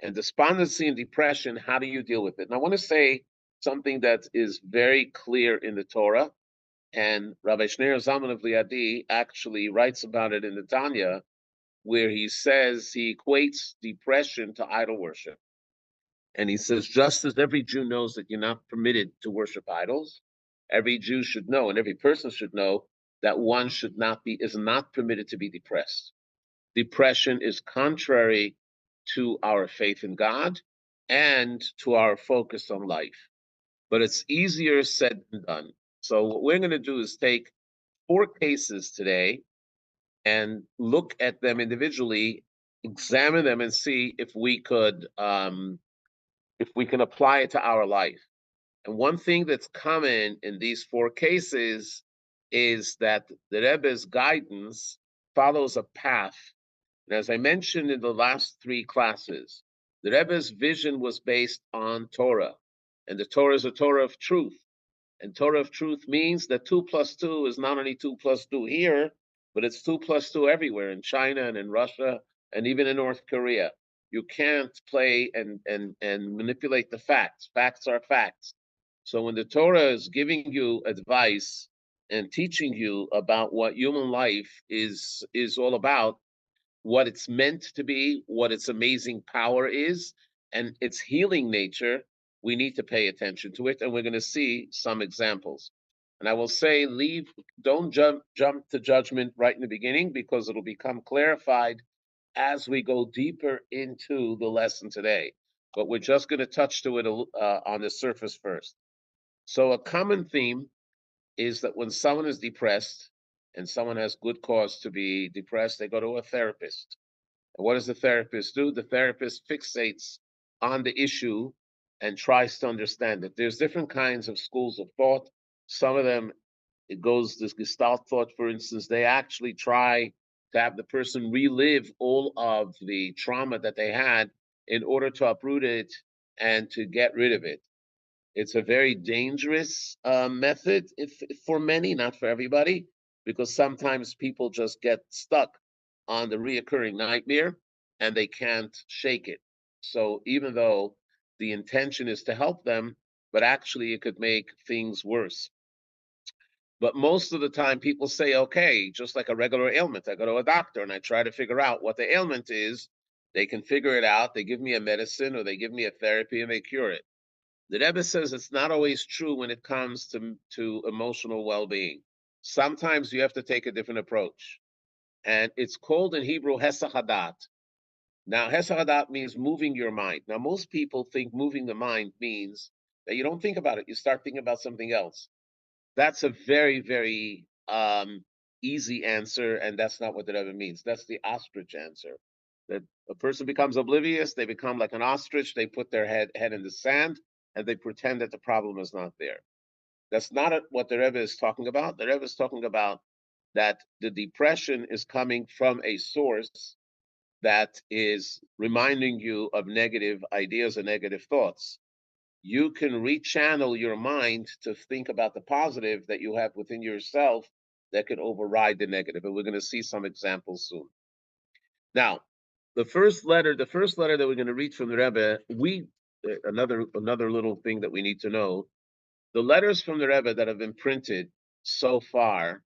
And despondency and depression, how do you deal with it? And I want to say something that is very clear in the Torah, and Rabbi Shneur Zalman of Liadi actually writes about it in the Tanya, where he says he equates depression to idol worship. And he says, just as every Jew knows that you're not permitted to worship idols, every Jew should know, and every person should know, that one is not permitted to be depressed. Depression is contrary to our faith in God and to our focus on life. But it's easier said than done. So what we're going to do is take 4 cases today and look at them individually, examine them, and see if we can apply it to our life. And one thing that's common in these 4 cases is that the Rebbe's guidance follows a path. And as I mentioned in the last 3 classes, the Rebbe's vision was based on Torah. And the Torah is a Torah of truth. And Torah of truth means that 2 plus 2 is not only 2 plus 2 here, but it's 2 plus 2 everywhere, in China and in Russia and even in North Korea. You can't play and manipulate the facts. Facts are facts. So when the Torah is giving you advice and teaching you about what human life is all about, what it's meant to be, what its amazing power is, and its healing nature, we need to pay attention to it, and we're going to see some examples. And I will say, don't jump to judgment right in the beginning, because it'll become clarified as we go deeper into the lesson today. But we're just going to touch to it on the surface first. So a common theme is that when someone is depressed, and someone has good cause to be depressed, they go to a therapist. And what does the therapist do? The therapist fixates on the issue and tries to understand it. There's different kinds of schools of thought. Some of them, it goes this Gestalt thought, for instance, they actually try to have the person relive all of the trauma that they had in order to uproot it and to get rid of it. It's a very dangerous method for many, not for everybody, because sometimes people just get stuck on the reoccurring nightmare and they can't shake it. So even though the intention is to help them, but actually it could make things worse. But most of the time people say, okay, just like a regular ailment, I go to a doctor and I try to figure out what the ailment is. They can figure it out. They give me a medicine or they give me a therapy and they cure it. The Rebbe says it's not always true when it comes to emotional well-being. Sometimes you have to take a different approach. And it's called in Hebrew Hesach Hadat. Now, Hesach Hadat means moving your mind. Now, most people think moving the mind means that you don't think about it. You start thinking about something else. That's a very, very easy answer, and that's not what the Rebbe means. That's the ostrich answer. That a person becomes oblivious, they become like an ostrich, they put their head in the sand, and they pretend that the problem is not there. That's not what the Rebbe is talking about. The Rebbe is talking about that the depression is coming from a source that is reminding you of negative ideas and negative thoughts. You can rechannel your mind to think about the positive that you have within yourself that can override the negative. And we're going to see some examples soon. Now, the first letter that we're going to read from the Rebbe, another little thing that we need to know, the letters from the Rebbe that have been printed so far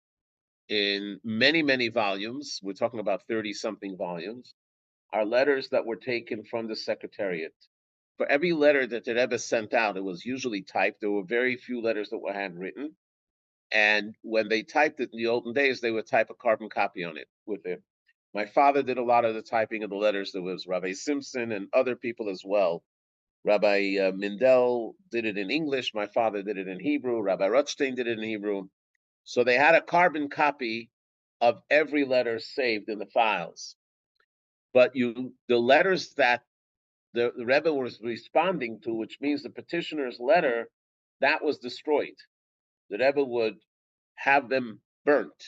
in many, many volumes, we're talking about 30-something volumes, are letters that were taken from the Secretariat. For every letter that the Rebbe sent out, it was usually typed. There were very few letters that were handwritten. And when they typed it in the olden days, they would type a carbon copy on it with it. My father did a lot of the typing of the letters. There was Rabbi Simpson and other people as well. Rabbi Mindel did it in English. My father did it in Hebrew. Rabbi Rothstein did it in Hebrew. So they had a carbon copy of every letter saved in the files. But the letters that the Rebbe was responding to, which means the petitioner's letter, that was destroyed. The Rebbe would have them burnt.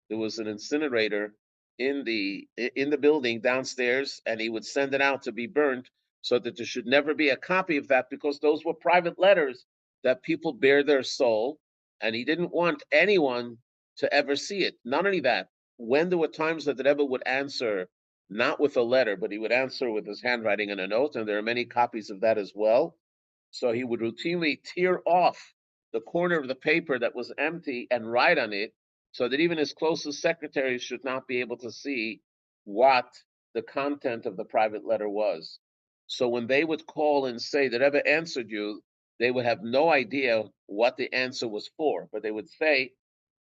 There was an incinerator in the building downstairs, and he would send it out to be burnt, so that there should never be a copy of that, because those were private letters that people bare their soul, and he didn't want anyone to ever see it. Not only that, when there were times that the Rebbe would answer not with a letter, but he would answer with his handwriting in a note, and there are many copies of that as well. So he would routinely tear off the corner of the paper that was empty and write on it, so that even his closest secretaries should not be able to see what the content of the private letter was. So when they would call and say that Rebbe answered you, they would have no idea what the answer was for, but they would say,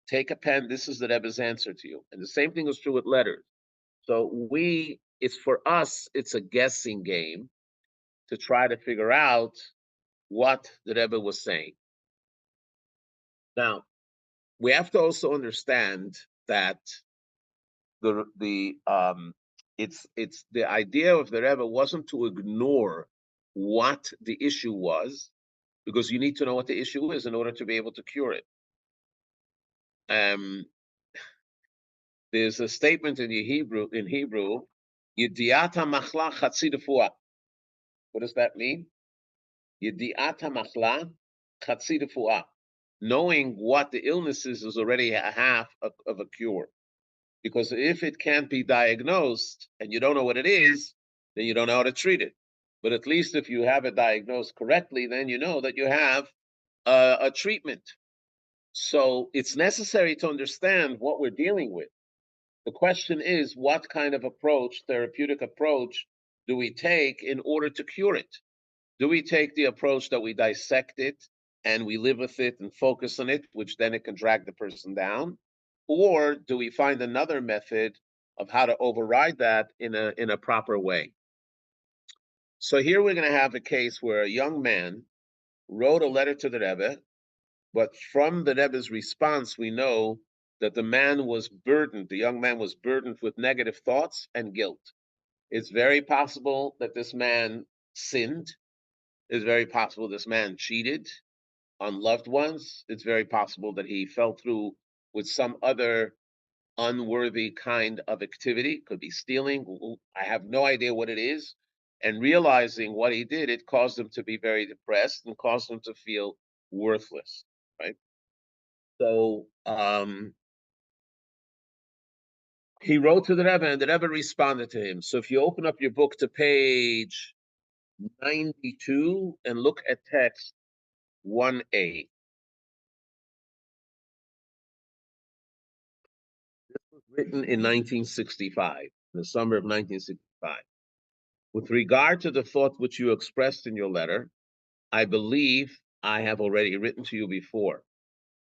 take a pen, this is the Rebbe's answer to you. And the same thing is true with letters. So it's for us, it's a guessing game to try to figure out what the Rebbe was saying. Now, we have to also understand that the it's the idea of the Rebbe wasn't to ignore what the issue was, because you need to know what the issue is in order to be able to cure it. Um, there's a statement in Hebrew, Yediata machla chatzi refuah. What does that mean? Yediata machla chatzi refuah. Knowing what the illness is already a half of a cure. Because if it can't be diagnosed and you don't know what it is, then you don't know how to treat it. But at least if you have it diagnosed correctly, then you know that you have a treatment. So it's necessary to understand what we're dealing with. The question is, what kind of approach, therapeutic approach, do we take in order to cure it? Do we take the approach that we dissect it and we live with it and focus on it, which then it can drag the person down? Or do we find another method of how to override that in a proper way? So here we're going to have a case where a young man wrote a letter to the Rebbe, but from the Rebbe's response, we know that the young man was burdened with negative thoughts and guilt. It's very possible that this man sinned. It's very possible this man cheated on loved ones. It's very possible that he fell through with some other unworthy kind of activity. Could be stealing. I have no idea what it is. And realizing what he did, it caused him to be very depressed and caused him to feel worthless. Right. So he wrote to the Rebbe, and the Rebbe responded to him. So if you open up your book to page 92 and look at text 1a. Written in 1965, in the summer of 1965. With regard to the thought which you expressed in your letter, I believe I have already written to you before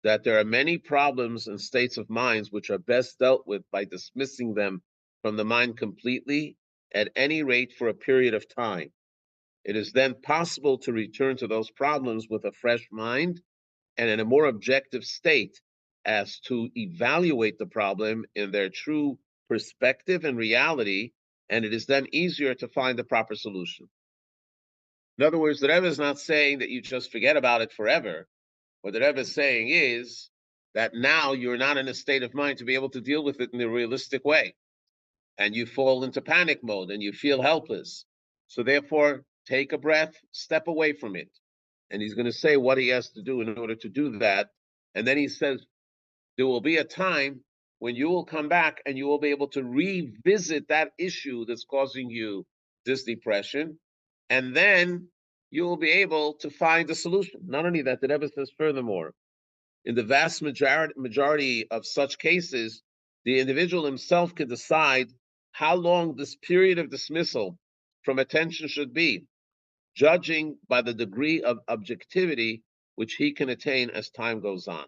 that there are many problems and states of minds which are best dealt with by dismissing them from the mind completely, at any rate for a period of time. It is then possible to return to those problems with a fresh mind and in a more objective state as to evaluate the problem in their true perspective and reality, and it is then easier to find the proper solution. In other words, the Rebbe is not saying that you just forget about it forever. What the Rebbe is saying is that now you're not in a state of mind to be able to deal with it in a realistic way, and you fall into panic mode and you feel helpless. So therefore, take a breath, step away from it. And he's going to say what he has to do in order to do that. And then he says, there will be a time when you will come back and you will be able to revisit that issue that's causing you this depression. And then you will be able to find a solution. Not only that, the Rebbe says furthermore, in the vast majority of such cases, the individual himself can decide how long this period of dismissal from attention should be, judging by the degree of objectivity which he can attain as time goes on.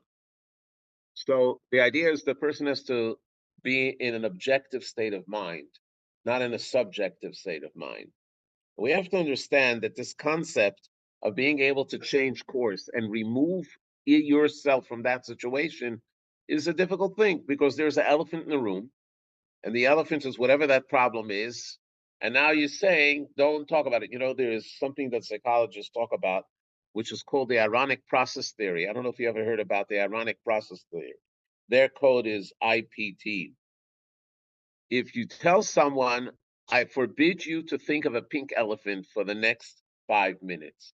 So the idea is the person has to be in an objective state of mind, not in a subjective state of mind. We have to understand that this concept of being able to change course and remove yourself from that situation is a difficult thing, because there's an elephant in the room, and the elephant is whatever that problem is. And now you're saying, don't talk about it. There is something that psychologists talk about, which is called the ironic process theory. I don't know if you ever heard about the ironic process theory. Their code is IPT. If you tell someone, I forbid you to think of a pink elephant for the next 5 minutes,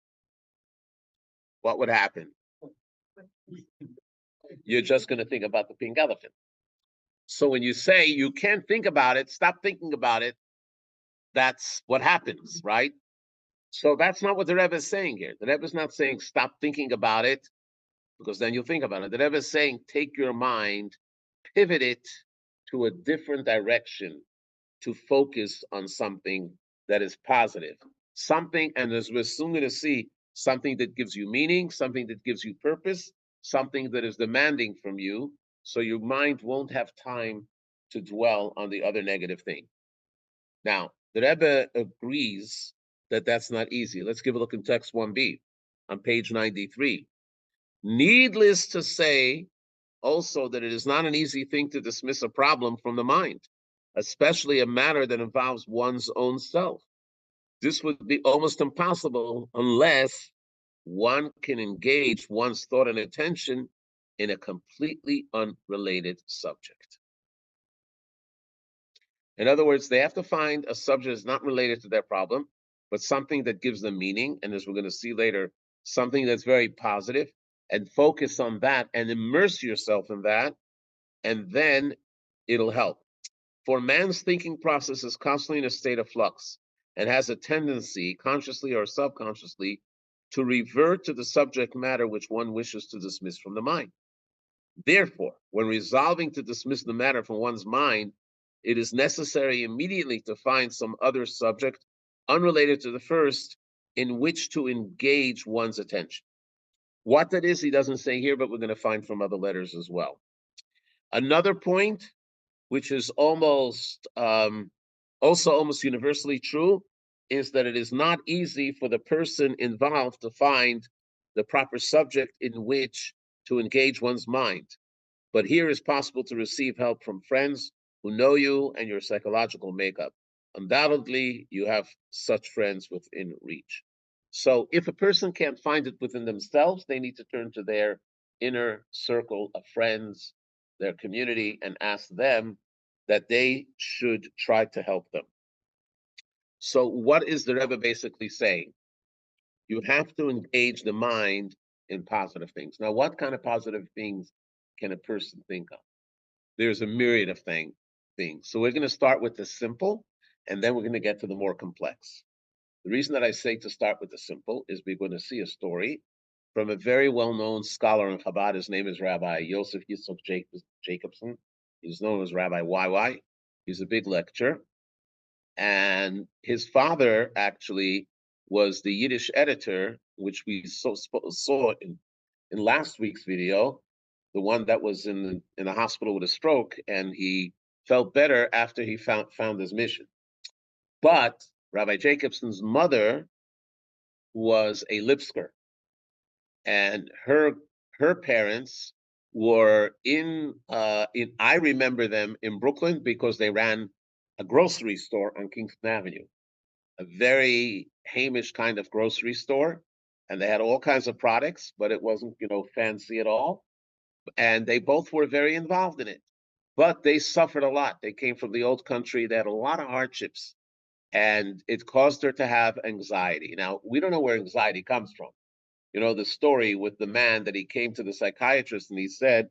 what would happen? You're just going to think about the pink elephant. So when you say you can't think about it, stop thinking about it, that's what happens, right? So that's not what the Rebbe is saying here. The Rebbe is not saying stop thinking about it, because then you'll think about it. The Rebbe is saying take your mind, pivot it to a different direction to focus on something that is positive. Something, and as we're soon going to see, something that gives you meaning, something that gives you purpose, something that is demanding from you, so your mind won't have time to dwell on the other negative thing. Now, the Rebbe agrees that that's not easy. Let's give a look in text 1b on page 93. Needless to say, also, that it is not an easy thing to dismiss a problem from the mind, especially a matter that involves one's own self. This would be almost impossible unless one can engage one's thought and attention in a completely unrelated subject. In other words, they have to find a subject that's not related to their problem, but something that gives them meaning. And as we're going to see later, something that's very positive, and focus on that and immerse yourself in that, and then it'll help. For man's thinking process is constantly in a state of flux and has a tendency, consciously or subconsciously, to revert to the subject matter which one wishes to dismiss from the mind. Therefore, when resolving to dismiss the matter from one's mind, it is necessary immediately to find some other subject unrelated to the first in which to engage one's attention. What that is, he doesn't say here, but we're going to find from other letters as well. Another point, which is also almost universally true, is that it is not easy for the person involved to find the proper subject in which to engage one's mind. But here is possible to receive help from friends who know you and your psychological makeup. Undoubtedly, you have such friends within reach. So if a person can't find it within themselves, they need to turn to their inner circle of friends, their community, and ask them that they should try to help them. So what is the Rebbe basically saying? You have to engage the mind in positive things. Now, what kind of positive things can a person think of? There's a myriad of things. So we're going to start with the simple, and then we're going to get to the more complex. The reason that I say to start with the simple is we're going to see a story from a very well-known scholar in Chabad. His name is Rabbi Yosef Yitzchok Jacobson. He's known as Rabbi YY. He's a big lecturer. And his father actually was the Yiddish editor, which we saw in last week's video, the one that was in the hospital with a stroke, and he felt better after he found his mission. But Rabbi Jacobson's mother was a Lipsker, and her parents were in I remember them in Brooklyn because they ran a grocery store on Kingston Avenue, a very Hamish kind of grocery store, and they had all kinds of products, but it wasn't fancy at all. And they both were very involved in it, but they suffered a lot. They came from the old country. They had a lot of hardships, and it caused her to have anxiety. Now, we don't know where anxiety comes from. The story with the man that he came to the psychiatrist and he said,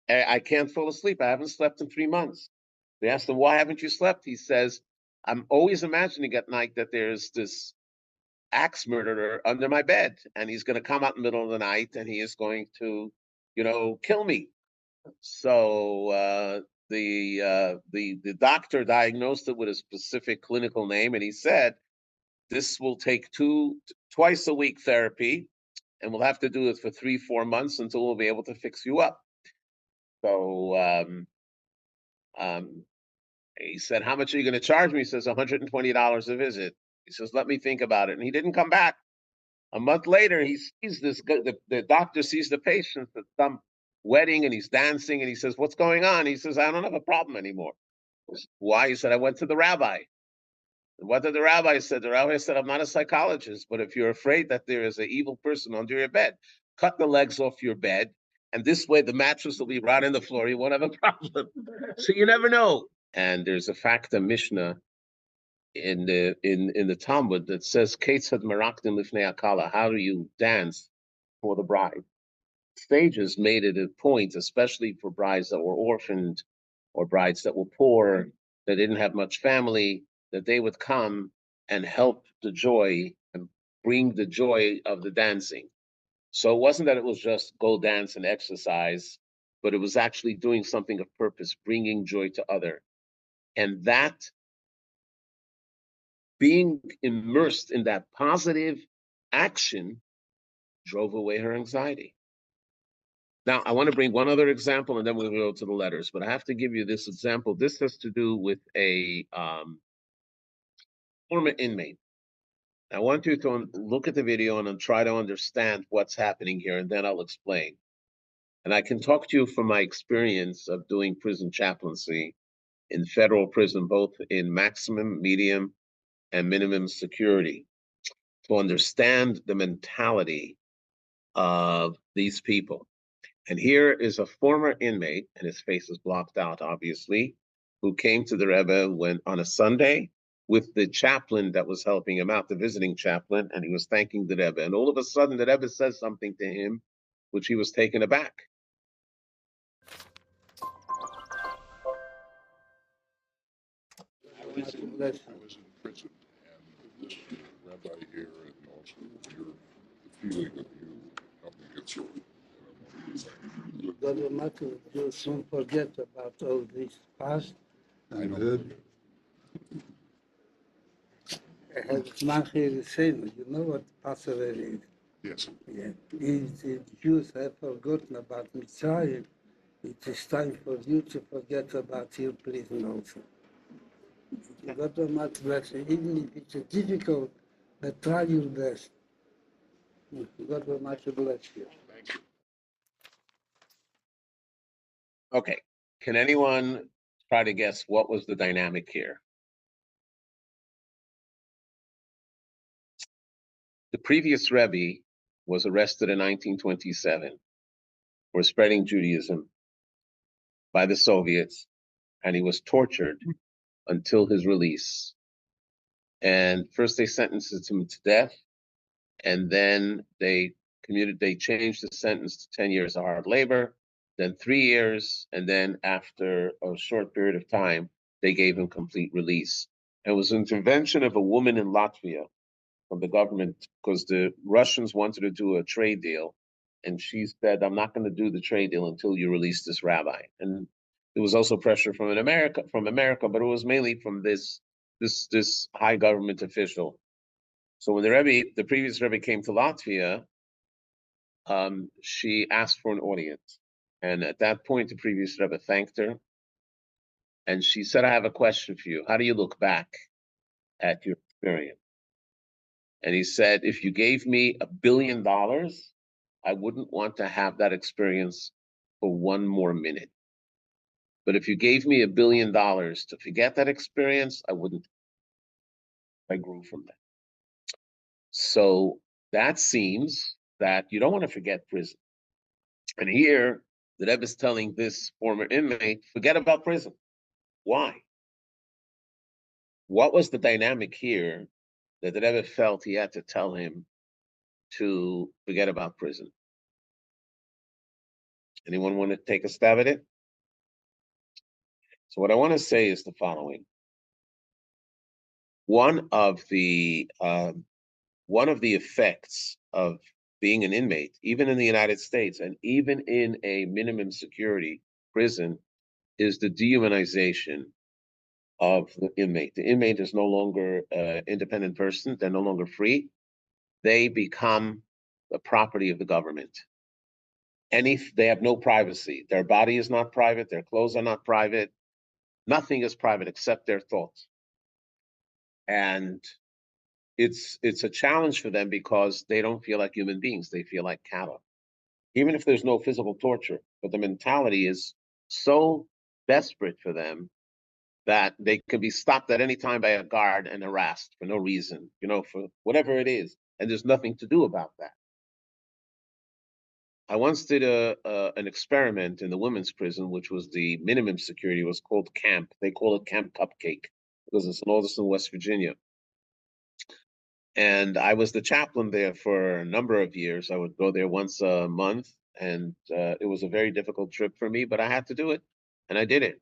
I can't fall asleep. I haven't slept in 3 months. They asked him, why haven't you slept? He says, I'm always imagining at night that there's this axe murderer under my bed, and he's going to come out in the middle of the night and he is going to, kill me. So the doctor diagnosed it with a specific clinical name, and he said, this will take twice a week therapy, and we'll have to do it for 3-4 months until we'll be able to fix you up. So he said, how much are you going to charge me? He says, $120 a visit. He says, let me think about it. And he didn't come back. A month later, he sees this. The doctor sees the patient at some wedding, and he's dancing, and he says, what's going on? He says, I don't have a problem anymore. Why? He said, I went to the rabbi. And what did the rabbi say? The rabbi said, I'm not a psychologist, but if you're afraid that there is an evil person under your bed, cut the legs off your bed, and this way the mattress will be right in the floor. You won't have a problem. So you never know. And there's a facta Mishnah in the Talmud that says, Ketzad Merakdim Lifnei Akala, how do you dance for the bride? Sages made it a point, especially for brides that were orphaned or brides that were poor, that didn't have much family, that they would come and help the joy and bring the joy of the dancing. So it wasn't that it was just go dance and exercise, but it was actually doing something of purpose, bringing joy to other. And that being immersed in that positive action drove away her anxiety. Now, I want to bring one other example, and then we'll go to the letters. But I have to give you this example. This has to do with a former inmate. I want you to look at the video and try to understand what's happening here, and then I'll explain. And I can talk to you from my experience of doing prison chaplaincy in federal prison, both in maximum, medium, and minimum security, to understand the mentality of these people. And here is a former inmate, and his face is blocked out, obviously, who came to the Rebbe when on a Sunday with the chaplain that was helping him out, the visiting chaplain, and he was thanking the Rebbe. And all of a sudden, the Rebbe says something to him, which he was taken aback. I was in prison, and this rabbi here, and also the feeling that you helped me get through it. Doesn't matter, you soon forget about all this past. I did. I had Machi Risenu, you know what Passover is? Yes. Yeah. If the Jews have forgotten about Mitzrayim, it is time for you to forget about your prison also. God will not bless you, even if it's difficult, but try your best. God will not bless you. Thank you. Okay, can anyone try to guess what was the dynamic here? The previous Rebbe was arrested in 1927 for spreading Judaism by the Soviets, and he was tortured until his release. And first they sentenced him to death, and then they changed the sentence to 10 years of hard labor, then 3 years, and then after a short period of time, they gave him complete release. It was an intervention of a woman in Latvia from the government because the Russians wanted to do a trade deal, and she said, "I'm not going to do the trade deal until you release this rabbi." And there was also pressure from America, but it was mainly from this high government official. So when the previous Rebbe came to Latvia, she asked for an audience, and at that point, the previous Rebbe thanked her, and she said, "I have a question for you. How do you look back at your experience?" And he said, "If you gave me $1 billion, I wouldn't want to have that experience for one more minute. But if you gave me $1 billion to forget that experience, I wouldn't." I grew from that. So that seems that you don't want to forget prison. And here, the Rebbe is telling this former inmate, forget about prison. Why? What was the dynamic here that the Rebbe felt he had to tell him to forget about prison? Anyone want to take a stab at it? So what I want to say is the following. One of the effects of being an inmate, even in the United States and even in a minimum security prison, is the dehumanization of the inmate. The inmate is no longer an independent person. They're no longer free. They become the property of the government. They have no privacy. Their body is not private. Their clothes are not private. Nothing is private except their thoughts. And it's a challenge for them because they don't feel like human beings. They feel like cattle, even if there's no physical torture. But the mentality is so desperate for them that they can be stopped at any time by a guard and harassed for no reason, for whatever it is, and there's nothing to do about that. I once did an experiment in the women's prison, which was the minimum security. It was called Camp. They call it Camp Cupcake because it's in Alderson, West Virginia. And I was the chaplain there for a number of years. I would go there once a month, and it was a very difficult trip for me, but I had to do it, and I did it.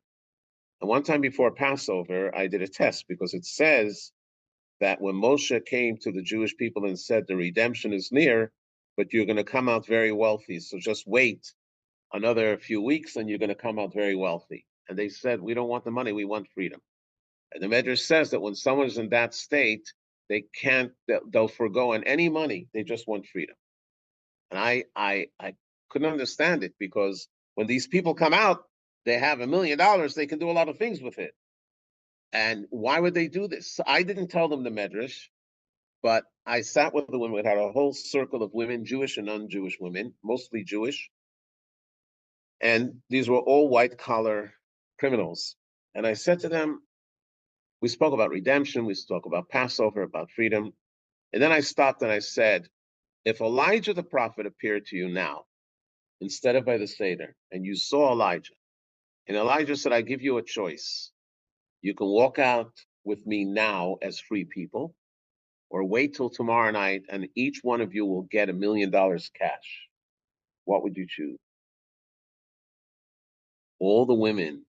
And one time before Passover, I did a test because it says that when Moshe came to the Jewish people and said, the redemption is near, but you're going to come out very wealthy. So just wait another few weeks and you're going to come out very wealthy. And they said, we don't want the money, we want freedom. And the Medrash says that when someone's in that state, they can't, they'll forego on any money, they just want freedom. And I couldn't understand it because when these people come out, they have $1 million, they can do a lot of things with it. And why would they do this? So I didn't tell them the Medrash, but I sat with the women. We had a whole circle of women, Jewish and non-Jewish women, mostly Jewish. And these were all white-collar criminals. And I said to them, we spoke about redemption, we spoke about Passover, about freedom. And then I stopped and I said, if Elijah the prophet appeared to you now, instead of by the Seder, and you saw Elijah, and Elijah said, I give you a choice. You can walk out with me now as free people, or wait till tomorrow night and each one of you will get $1 million cash. What would you choose? All the women,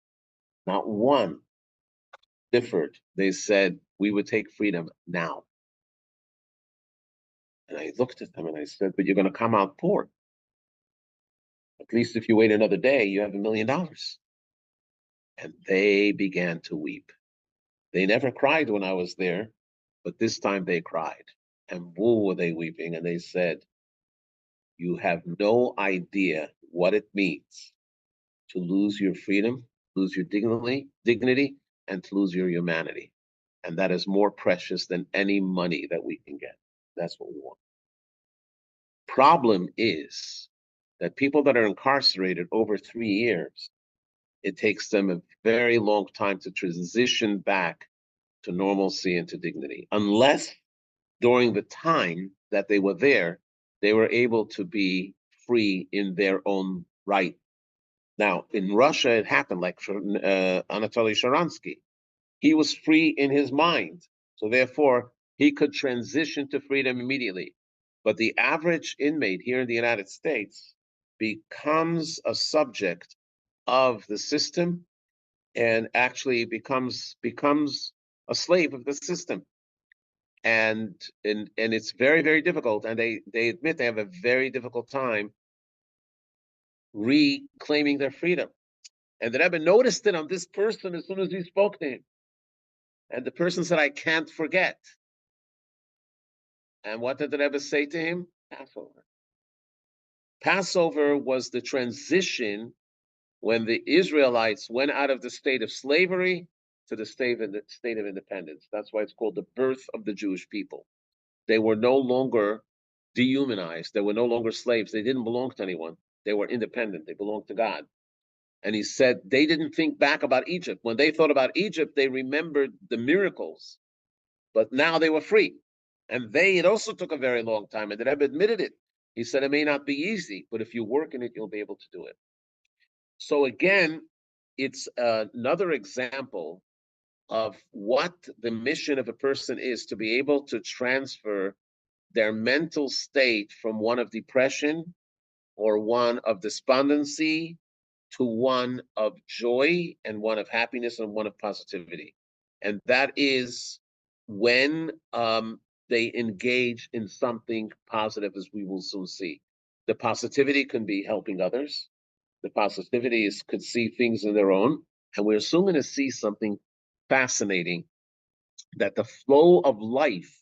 not one, differed. They said, we would take freedom now. And I looked at them and I said, but you're going to come out poor. At least if you wait another day, you have $1 million. And they began to weep. They never cried when I was there, but this time they cried. And woo, were they weeping. And they said, you have no idea what it means to lose your freedom, lose your dignity, and to lose your humanity. And that is more precious than any money that we can get. That's what we want. Problem is that people that are incarcerated over 3 years, it takes them a very long time to transition back to normalcy and to dignity, unless during the time that they were there, they were able to be free in their own right. Now, in Russia, it happened like for Anatoly Sharansky. He was free in his mind. So therefore, he could transition to freedom immediately. But the average inmate here in the United States becomes a subject of the system and actually becomes a slave of the system. And it's very, very difficult. And they admit they have a very difficult time reclaiming their freedom. And the Rebbe noticed it on this person as soon as he spoke to him. And the person said, I can't forget. And what did the Rebbe say to him? Passover. Passover was the transition when the Israelites went out of the state of slavery to the state of independence. That's why it's called the birth of the Jewish people. They were no longer dehumanized. They were no longer slaves. They didn't belong to anyone. They were independent. They belonged to God. And he said they didn't think back about Egypt. When they thought about Egypt, they remembered the miracles, but now they were free. And it also took a very long time. And the Rebbe admitted it. He said it may not be easy, but if you work in it, you'll be able to do it. So again, it's another example of what the mission of a person is, to be able to transfer their mental state from one of depression or one of despondency to one of joy and one of happiness and one of positivity. And that is when they engage in something positive, as we will soon see. The positivity can be helping others. The positivity could see things in their own. And we're soon going to see something fascinating, that the flow of life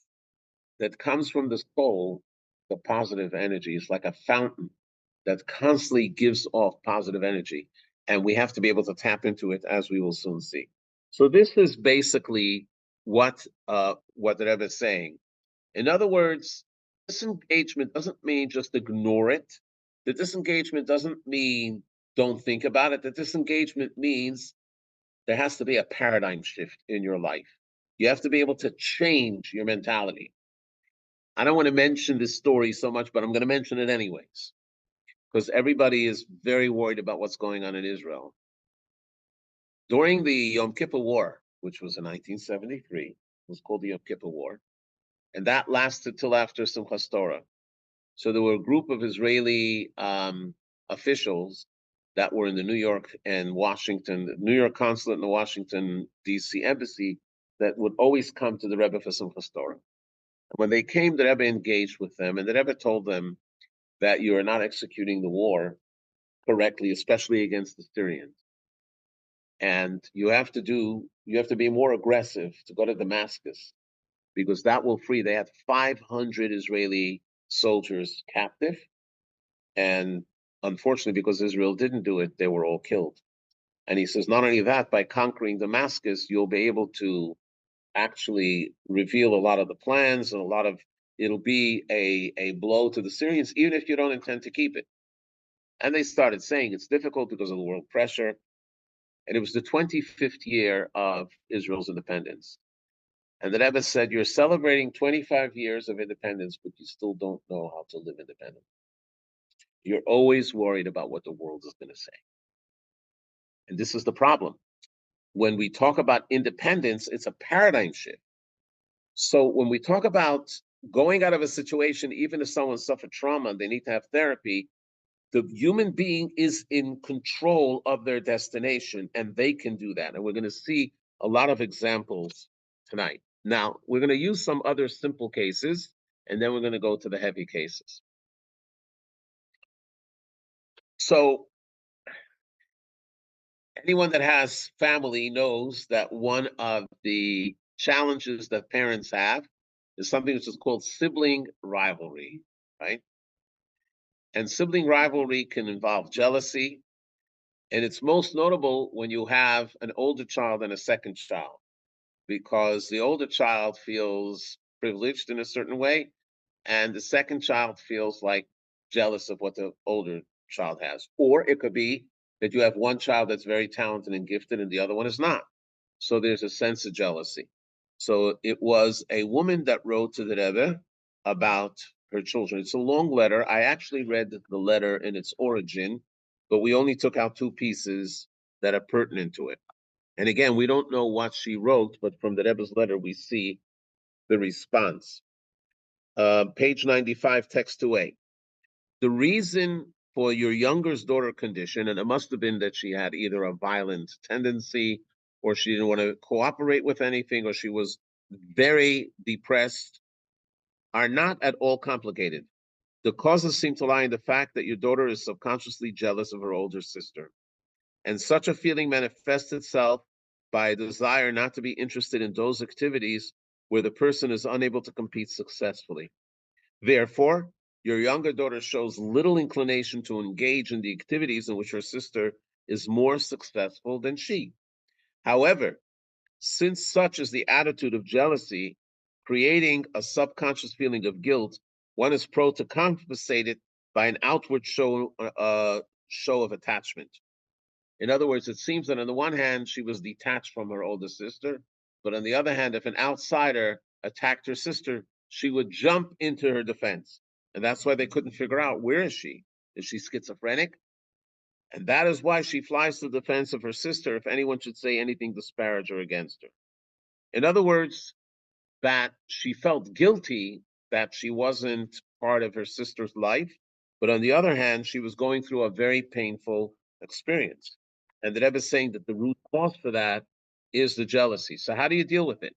that comes from the soul, the positive energy, is like a fountain that constantly gives off positive energy. And we have to be able to tap into it, as we will soon see. So this is basically what the Rebbe is saying. In other words, disengagement doesn't mean just ignore it. The disengagement doesn't mean don't think about it. The disengagement means there has to be a paradigm shift in your life. You have to be able to change your mentality. I don't want to mention this story so much, but I'm going to mention it anyways, because everybody is very worried about what's going on in Israel. During the Yom Kippur War, which was in 1973, it was called the Yom Kippur War, and that lasted till after Simchas Torah. So there were a group of Israeli officials that were in the New York and Washington, the New York consulate and the Washington, D.C. embassy that would always come to the Rebbe for Simchas Torah. When they came, the Rebbe engaged with them, and the Rebbe told them that you are not executing the war correctly, especially against the Syrians. And you have to be more aggressive to go to Damascus, because that will free. They had 500 Israeli soldiers captive, and unfortunately, because Israel didn't do it, they were all killed. And he says, not only that, by conquering Damascus, you'll be able to actually reveal a lot of the plans and it'll be a blow to the Syrians, even if you don't intend to keep it. And they started saying it's difficult because of the world pressure. And it was the 25th year of Israel's independence. And the Rebbe said, you're celebrating 25 years of independence, but you still don't know how to live independent. You're always worried about what the world is going to say. And this is the problem. When we talk about independence, it's a paradigm shift. So when we talk about going out of a situation, even if someone suffered trauma and they need to have therapy, the human being is in control of their destination, and they can do that. And we're going to see a lot of examples tonight. Now, we're going to use some other simple cases, and then we're going to go to the heavy cases. So anyone that has family knows that one of the challenges that parents have is something which is called sibling rivalry, right? And sibling rivalry can involve jealousy, and it's most notable when you have an older child and a second child, because the older child feels privileged in a certain way, and the second child feels like jealous of what the older child has. Or it could be that you have one child that's very talented and gifted and the other one is not. So there's a sense of jealousy. So it was a woman that wrote to the Rebbe about her children. It's a long letter. I actually read the letter in its origin, but we only took out two pieces that are pertinent to it. And again, we don't know what she wrote, but from the Rebbe's letter, we see the response. Page 95, text 2a. The reason for your younger's daughter condition, and it must have been that she had either a violent tendency, or she didn't want to cooperate with anything, or she was very depressed, are not at all complicated. The causes seem to lie in the fact that your daughter is subconsciously jealous of her older sister. And such a feeling manifests itself by a desire not to be interested in those activities where the person is unable to compete successfully. Therefore, your younger daughter shows little inclination to engage in the activities in which her sister is more successful than she. However, since such is the attitude of jealousy, creating a subconscious feeling of guilt, one is prone to compensate it by an outward show of attachment. In other words, it seems that on the one hand, she was detached from her older sister, but on the other hand, if an outsider attacked her sister, she would jump into her defense. And that's why they couldn't figure out, where is she? Is she schizophrenic? And that is why she flies to the defense of her sister if anyone should say anything disparaging against her. In other words, that she felt guilty that she wasn't part of her sister's life, but on the other hand, she was going through a very painful experience. And the Rebbe is saying that the root cause for that is the jealousy. So how do you deal with it?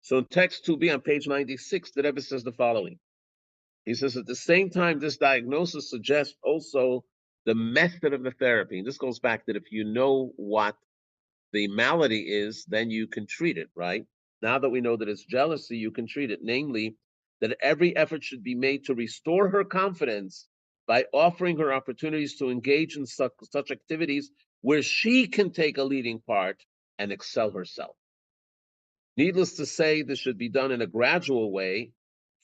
So in text 2b on page 96, the Rebbe says the following. He says, at the same time, this diagnosis suggests also the method of the therapy. And this goes back that if you know what the malady is, then you can treat it, right? Now that we know that it's jealousy, you can treat it. Namely, that every effort should be made to restore her confidence by offering her opportunities to engage in such activities where she can take a leading part and excel herself. Needless to say, this should be done in a gradual way,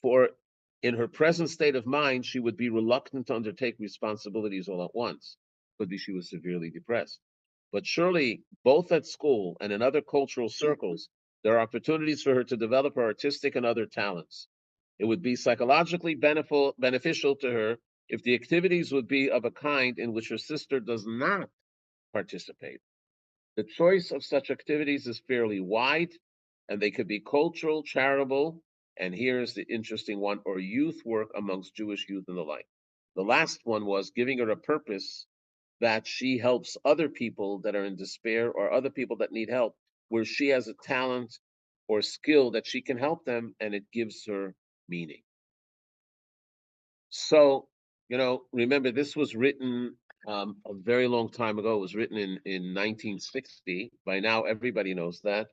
for in her present state of mind, she would be reluctant to undertake responsibilities all at once. Could be she was severely depressed. But surely, both at school and in other cultural circles, there are opportunities for her to develop her artistic and other talents. It would be psychologically beneficial to her if the activities would be of a kind in which her sister does not participate. The choice of such activities is fairly wide, and they could be cultural, charitable, and here's the interesting one, or youth work amongst Jewish youth and the like. The last one was giving her a purpose that she helps other people that are in despair or other people that need help, where she has a talent or skill that she can help them, and it gives her meaning. So, remember, this was written a very long time ago. It was written in 1960. By now, everybody knows that.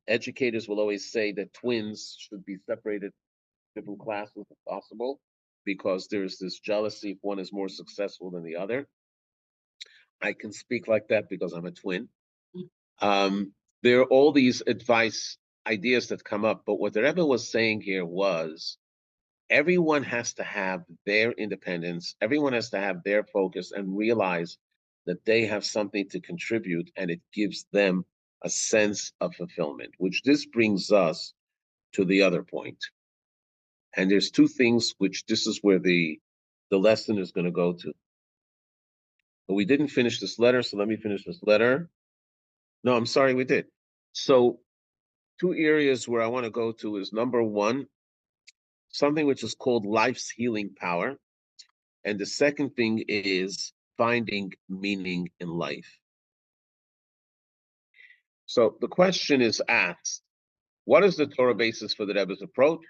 Educators will always say that twins should be separated different classes if possible, because there's this jealousy if one is more successful than the other. I can speak like that because I'm a twin. Um, there are all these advice ideas that come up, but what the Rebbe was saying here was everyone has to have their independence, everyone has to have their focus and realize that they have something to contribute, and it gives them a sense of fulfillment, which this brings us to the other point. And there's two things which this is where the lesson is going to go to. But we didn't finish this letter, so let me finish this letter. No, I'm sorry, we did. So two areas where I want to go to is number one, something which is called life's healing power. And the second thing is finding meaning in life. So the question is asked, what is the Torah basis for the Rebbe's approach?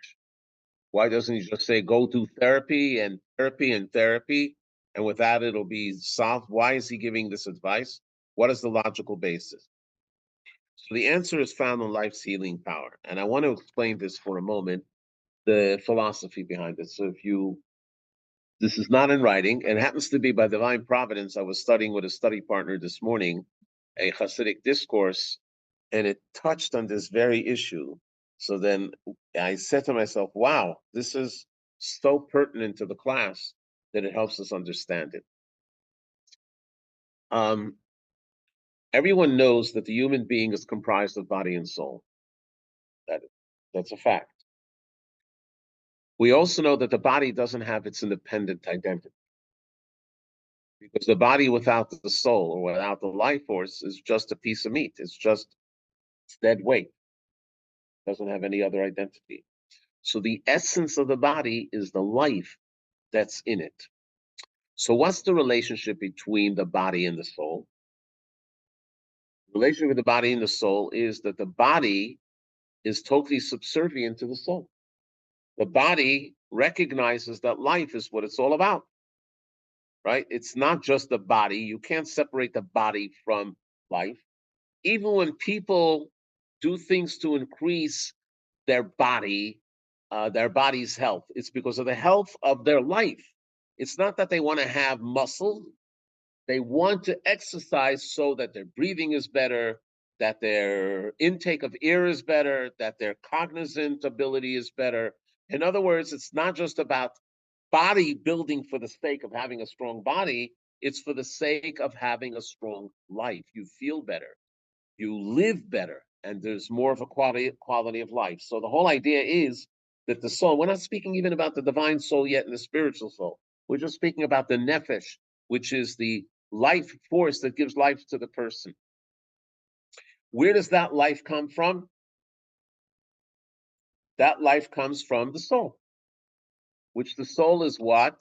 Why doesn't he just say, go do therapy and therapy and therapy, and with that it'll be solved? Why is he giving this advice? What is the logical basis? So the answer is found in life's healing power. And I want to explain this for a moment, the philosophy behind it. So this is not in writing, and happens to be by divine providence. I was studying with a study partner this morning, a Hasidic discourse, and it touched on this very issue. So then I said to myself, wow, this is so pertinent to the class that it helps us understand it. Um, Everyone knows that the human being is comprised of body and soul. That's a fact. We also know that the body doesn't have its independent identity, because the body without the soul or without the life force is just a piece of meat. It's dead weight. It doesn't have any other identity. So the essence of the body is the life that's in it. So what's the relationship between the body and the soul? The relationship with the body and the soul is that the body is totally subservient to the soul. The body recognizes that life is what it's all about, right? It's not just the body. You can't separate the body from life. Even when people do things to increase their their body's health, it's because of the health of their life. It's not that they want to have muscle. They want to exercise so that their breathing is better, that their intake of air is better, that their cognizant ability is better. In other words, it's not just about body building for the sake of having a strong body, it's for the sake of having a strong life. You feel better, you live better, and there's more of a quality of life. So the whole idea is that the soul, we're not speaking even about the divine soul yet and the spiritual soul. We're just speaking about the nefesh, which is the life force that gives life to the person. Where does that life come from? That life comes from the soul, which the soul is what?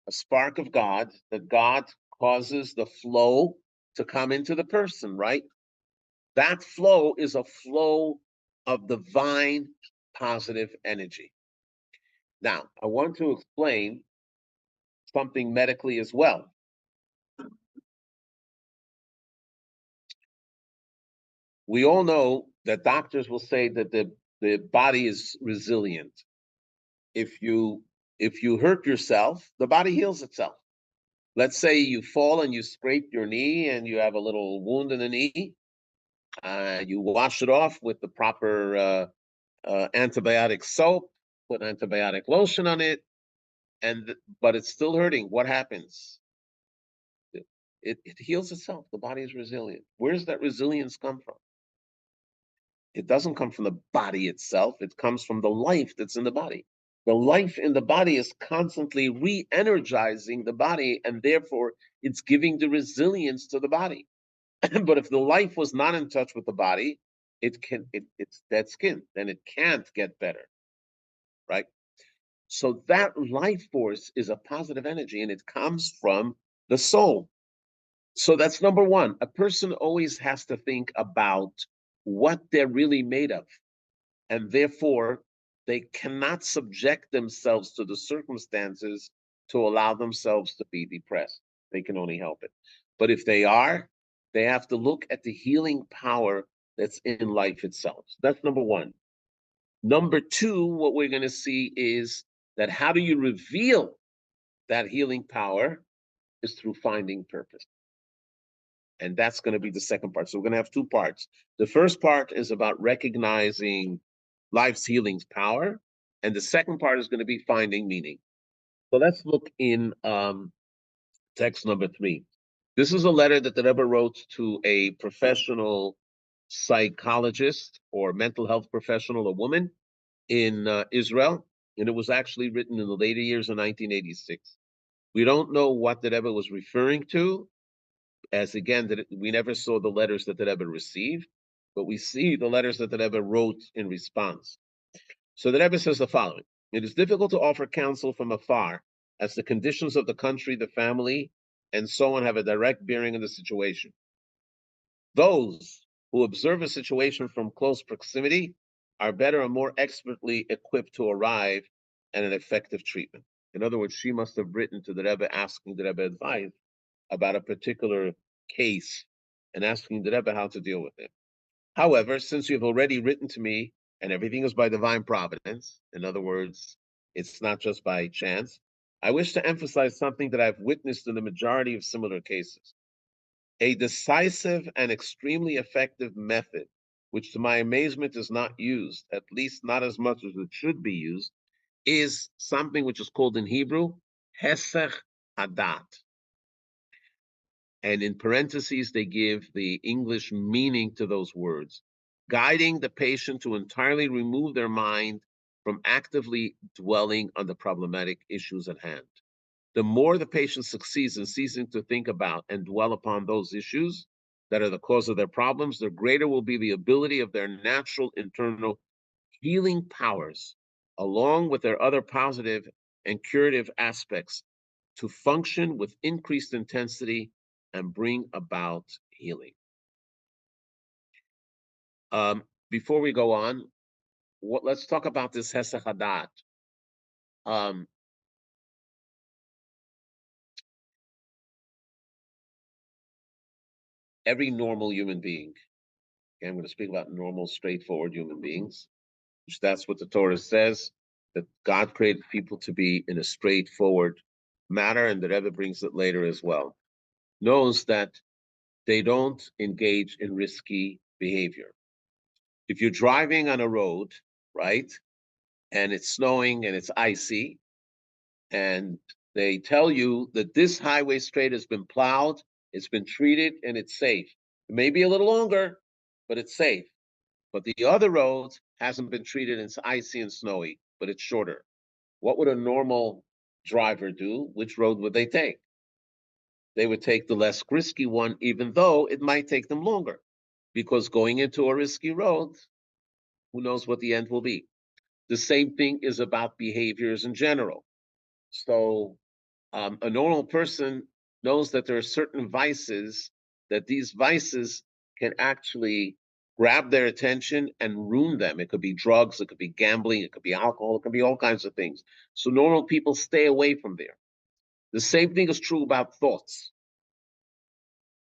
A spark of God, that God causes the flow to come into the person, right? That flow is a flow of divine positive energy. Now, I want to explain something medically as well. We all know that doctors will say that the body is resilient. If you hurt yourself, the body heals itself. Let's say you fall and you scrape your knee and you have a little wound in the knee. You wash it off with the proper antibiotic soap, put antibiotic lotion on it, but it's still hurting. What happens? It heals itself. The body is resilient. Where does that resilience come from? It doesn't come from the body itself. It comes from the life that's in the body. The life in the body is constantly re-energizing the body, and therefore it's giving the resilience to the body. But if the life was not in touch with the body, it's dead skin. Then it can't get better, right? So that life force is a positive energy, and it comes from the soul. So that's number one. A person always has to think about what they're really made of. And therefore, they cannot subject themselves to the circumstances to allow themselves to be depressed. They can only help it. But if they are, they have to look at the healing power that's in life itself. That's number one. Number two, what we're going to see is that how do you reveal that healing power is through finding purpose. And that's going to be the second part. So we're going to have two parts. The first part is about recognizing life's healing power. And the second part is going to be finding meaning. So let's look in text number 3. This is a letter that the Rebbe wrote to a professional psychologist or mental health professional, a woman in Israel. And it was actually written in the later years of 1986. We don't know what the Rebbe was referring to, as again, that we never saw the letters that the Rebbe received, but we see the letters that the Rebbe wrote in response. So the Rebbe says the following: it is difficult to offer counsel from afar, as the conditions of the country, the family, and so on have a direct bearing on the situation. Those who observe a situation from close proximity are better and more expertly equipped to arrive at an effective treatment. In other words, she must have written to the Rebbe asking the Rebbe advice about a particular case and asking the Rebbe how to deal with it. However, since you've already written to me and everything is by divine providence, in other words, it's not just by chance, I wish to emphasize something that I've witnessed in the majority of similar cases. A decisive and extremely effective method, which to my amazement is not used, at least not as much as it should be used, is something which is called in Hebrew, Hesech Hadat. And in parentheses, they give the English meaning to those words, guiding the patient to entirely remove their mind from actively dwelling on the problematic issues at hand. The more the patient succeeds in ceasing to think about and dwell upon those issues that are the cause of their problems, the greater will be the ability of their natural internal healing powers, along with their other positive and curative aspects, to function with increased intensity and bring about healing. Before we go on, let's talk about this Hesech Hadat. Every normal human being, okay, I'm going to speak about normal, straightforward human beings, which that's what the Torah says, that God created people to be in a straightforward manner, and the Rebbe brings it later as well, knows that they don't engage in risky behavior. If you're driving on a road, right, and it's snowing and it's icy, and they tell you that this highway straight has been plowed, it's been treated, and it's safe. It may be a little longer, but it's safe. But the other road hasn't been treated, and it's icy and snowy, but it's shorter. What would a normal driver do? Which road would they take? They would take the less risky one, even though it might take them longer, because going into a risky road, who knows what the end will be. The same thing is about behaviors in general. So a normal person knows that there are certain vices, that these vices can actually grab their attention and ruin them. It could be drugs, it could be gambling, it could be alcohol, it could be all kinds of things. So normal people stay away from there. The same thing is true about thoughts.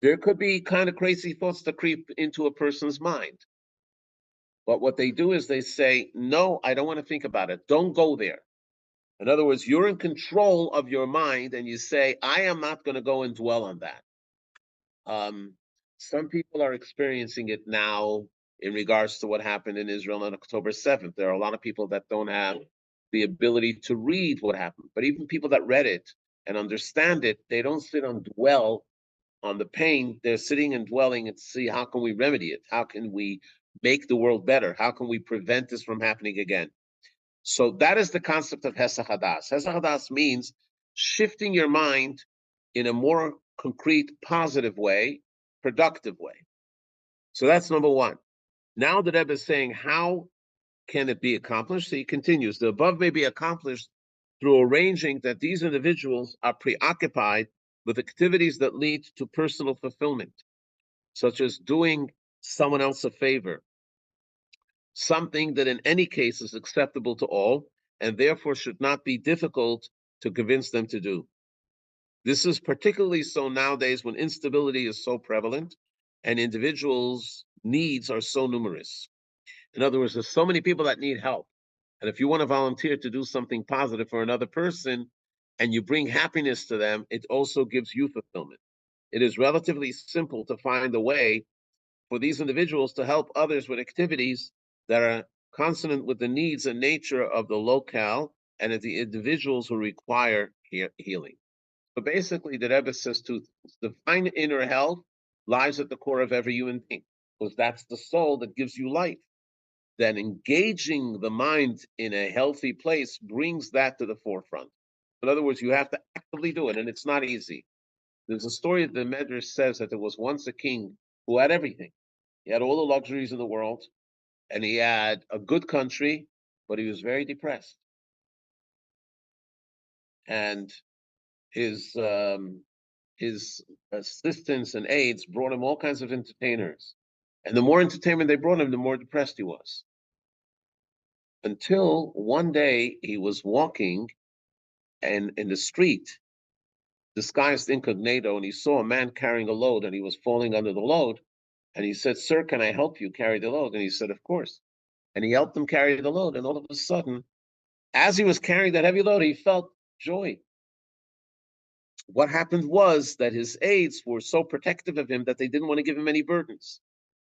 There could be kind of crazy thoughts that creep into a person's mind. But what they do is they say, no, I don't want to think about it. Don't go there. In other words, you're in control of your mind, and you say, I am not going to go and dwell on that. Some people are experiencing it now in regards to what happened in Israel on October 7th. There are a lot of people that don't have the ability to read what happened. But even people that read it and understand it, they don't sit and dwell on the pain. They're sitting and dwelling and see, how can we remedy it? How can we make the world better? How can we prevent this from happening again? So that is the concept of Hesach Hadas. Hesach Hadas means shifting your mind in a more concrete, positive way, productive way. So that's number one. Now the Rebbe is saying, how can it be accomplished? So he continues, the above may be accomplished through arranging that these individuals are preoccupied with activities that lead to personal fulfillment, such as doing someone else a favor, something that in any case is acceptable to all and therefore should not be difficult to convince them to do. This is particularly so nowadays when instability is so prevalent and individuals' needs are so numerous. In other words, there's so many people that need help. And if you want to volunteer to do something positive for another person and you bring happiness to them, it also gives you fulfillment. It is relatively simple to find a way for these individuals to help others with activities that are consonant with the needs and nature of the locale and of the individuals who require healing. So basically, the Rebbe says to define inner health lies at the core of every human being, because that's the soul that gives you life. Then engaging the mind in a healthy place brings that to the forefront. In other words, you have to actively do it, and it's not easy. There's a story that the Medrash says that there was once a king who had everything. He had all the luxuries in the world, and he had a good country, but he was very depressed. And his his assistants and aides brought him all kinds of entertainers. And the more entertainment they brought him, the more depressed he was. Until one day he was walking and in the street, disguised incognito, and he saw a man carrying a load and he was falling under the load. And he said, "Sir, can I help you carry the load?" And he said, "Of course." And he helped him carry the load. And all of a sudden, as he was carrying that heavy load, he felt joy. What happened was that his aides were so protective of him that they didn't want to give him any burdens.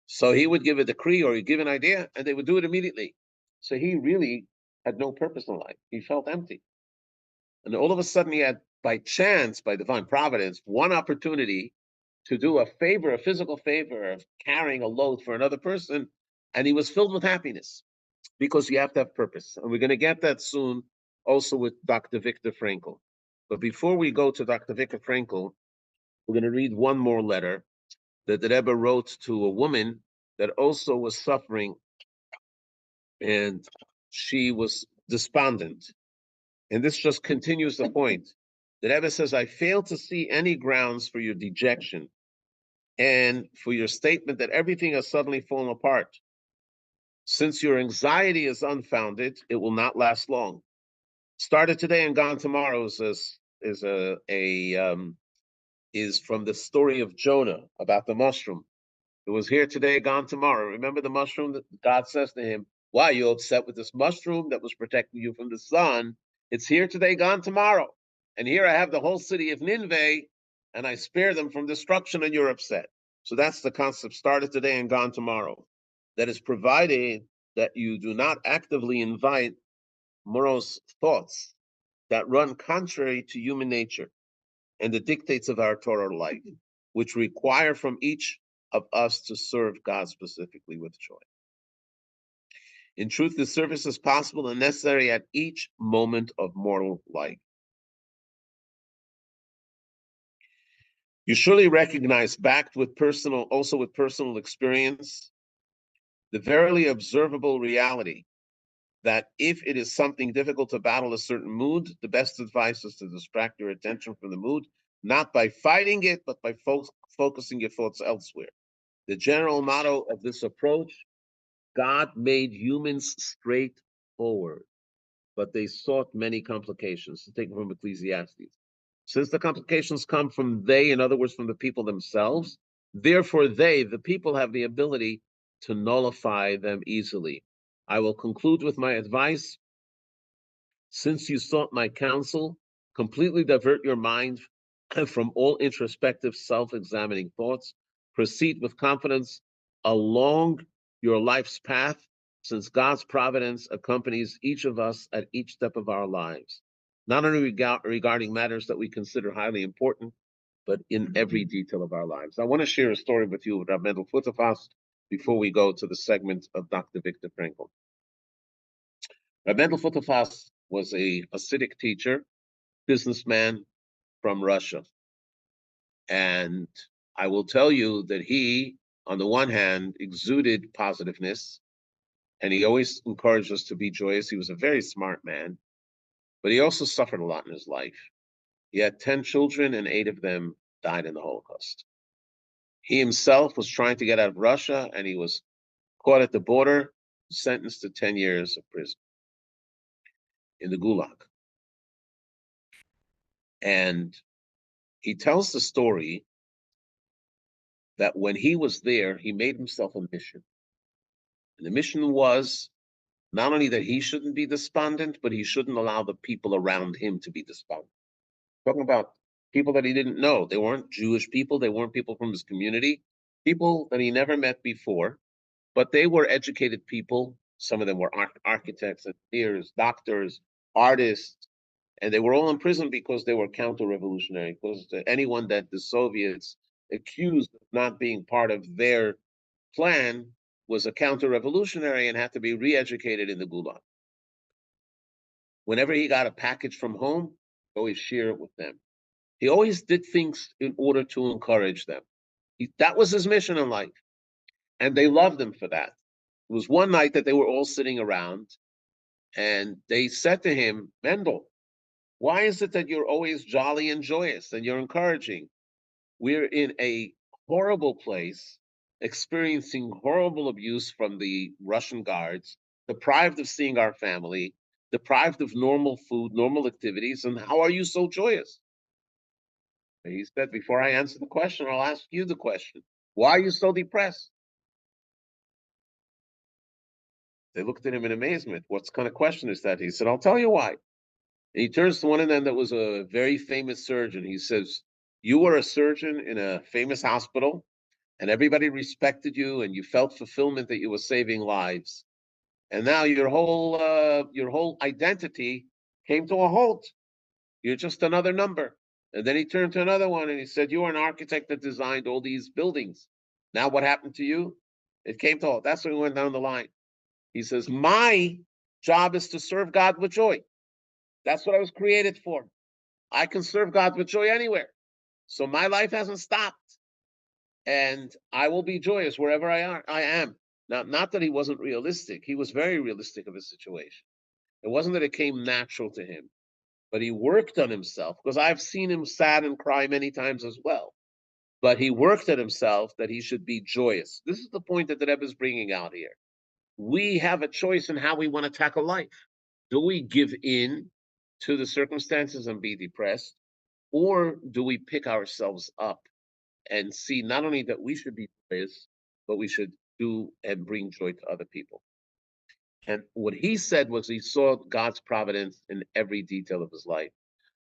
So he would give a decree or he'd give an idea and they would do it immediately. So he really had no purpose in life. He felt empty. And all of a sudden he had, by chance, by divine providence, one opportunity to do a favor, a physical favor of carrying a load for another person. And he was filled with happiness because you have to have purpose. And we're going to get that soon also with Dr. Viktor Frankl. But before we go to Dr. Viktor Frankl, we're going to read one more letter that the Rebbe wrote to a woman that also was suffering, and she was despondent. And this just continues the point. The Rebbe says, "I fail to see any grounds for your dejection and for your statement that everything has suddenly fallen apart. Since your anxiety is unfounded, it will not last long. Started today and gone tomorrow is from the story of Jonah about the mushroom. It was here today, gone tomorrow. Remember the mushroom that God says to him, "Why are you upset with this mushroom that was protecting you from the sun? It's here today, gone tomorrow. And here I have the whole city of Nineveh, and I spare them from destruction, and you're upset." So that's the concept, started today and gone tomorrow. That is provided that you do not actively invite morose thoughts that run contrary to human nature and the dictates of our Torah life, which require from each of us to serve God specifically with joy. In truth, this service is possible and necessary at each moment of mortal life. You surely recognize, backed with also with personal experience, the verily observable reality that if it is something difficult to battle a certain mood, the best advice is to distract your attention from the mood, not by fighting it, but by focusing your thoughts elsewhere. The general motto of this approach: God made humans straightforward, but they sought many complications. To take it from Ecclesiastes. Since the complications come from they, in other words, from the people themselves, therefore they, the people, have the ability to nullify them easily. I will conclude with my advice. Since you sought my counsel, completely divert your mind from all introspective, self-examining thoughts. Proceed with confidence along your life's path, since God's providence accompanies each of us at each step of our lives, not only regarding matters that we consider highly important, but in every detail of our lives. I want to share a story with you, Rabbi Mendel Futterfast, before we go to the segment of Dr. Viktor Frankl. Rabbi Mendel Futterfast was a Hasidic teacher, businessman from Russia. And I will tell you that he, on the one hand, exuded positiveness, and he always encouraged us to be joyous. He was a very smart man, but he also suffered a lot in his life. He had 10 children, and 8 of them died in the Holocaust. He himself was trying to get out of Russia, and he was caught at the border, sentenced to 10 years of prison in the Gulag. And he tells the story that when he was there, he made himself a mission. And the mission was not only that he shouldn't be despondent, but he shouldn't allow the people around him to be despondent. Talking about people that he didn't know. They weren't Jewish people. They weren't people from his community, people that he never met before, but they were educated people. Some of them were architects, engineers, doctors, artists, and they were all in prison because they were counter-revolutionary, because anyone that the Soviets accused of not being part of their plan was a counter-revolutionary and had to be re-educated in the Gulag. Whenever he got a package from home, he always share it with them. He always did things in order to encourage them. That was his mission in life. And they loved him for that. It was one night that they were all sitting around, and they said to him, Mendel, why is it that you're always jolly and joyous and you're encouraging? We're in a horrible place, experiencing horrible abuse from the Russian guards, deprived of seeing our family, deprived of normal food, normal activities, and how are you so joyous? And he said, before I answer the question, I'll ask you the question. Why are you so depressed? They looked at him in amazement. What kind of question is that? He said, I'll tell you why. And he turns to one of them that was a very famous surgeon. He says, you were a surgeon in a famous hospital, and everybody respected you, and you felt fulfillment that you were saving lives. And now your whole identity came to a halt. You're just another number. And then he turned to another one and he said, you were an architect that designed all these buildings. Now what happened to you? It came to a halt. That's when we went down the line. He says, my job is to serve God with joy. That's what I was created for. I can serve God with joy anywhere. So my life hasn't stopped. And I will be joyous wherever I am. Now, not that he wasn't realistic. He was very realistic of his situation. It wasn't that it came natural to him, but he worked on himself, because I've seen him sad and cry many times as well. But he worked at himself that he should be joyous. This is the point that the Rebbe is bringing out here. We have a choice in how we want to tackle life. Do we give in to the circumstances and be depressed? Or do we pick ourselves up and see not only that we should be joyous, but we should do and bring joy to other people? And what he said was he saw God's providence in every detail of his life.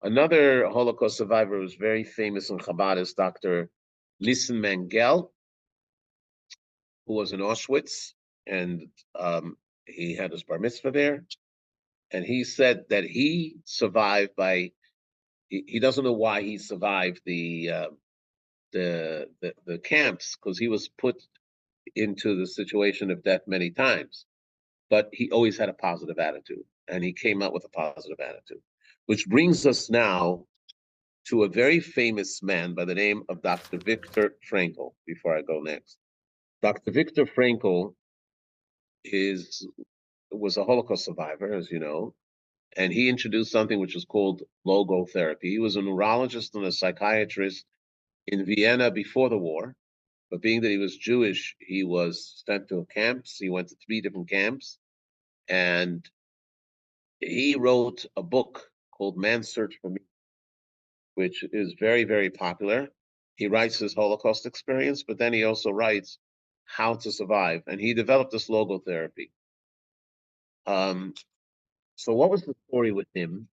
Another Holocaust survivor who was very famous in Chabad is Dr. Nissen Mengel, who was in Auschwitz, and he had his bar mitzvah there. And he said that he survived by, he doesn't know why he survived the camps, because he was put into the situation of death many times. But he always had a positive attitude, and he came out with a positive attitude. Which brings us now to a very famous man by the name of Dr. Viktor Frankl, before I go next. Dr. Viktor Frankl was a Holocaust survivor, as you know, and he introduced something which is called logotherapy. He was a neurologist and a psychiatrist in Vienna before the war, but being that he was Jewish, he was sent to camps. He went to 3 different camps, and he wrote a book called Man's Search for Meaning, which is very, very popular. He writes his Holocaust experience, but then he also writes how to survive, and he developed this logotherapy. So what was the story with him?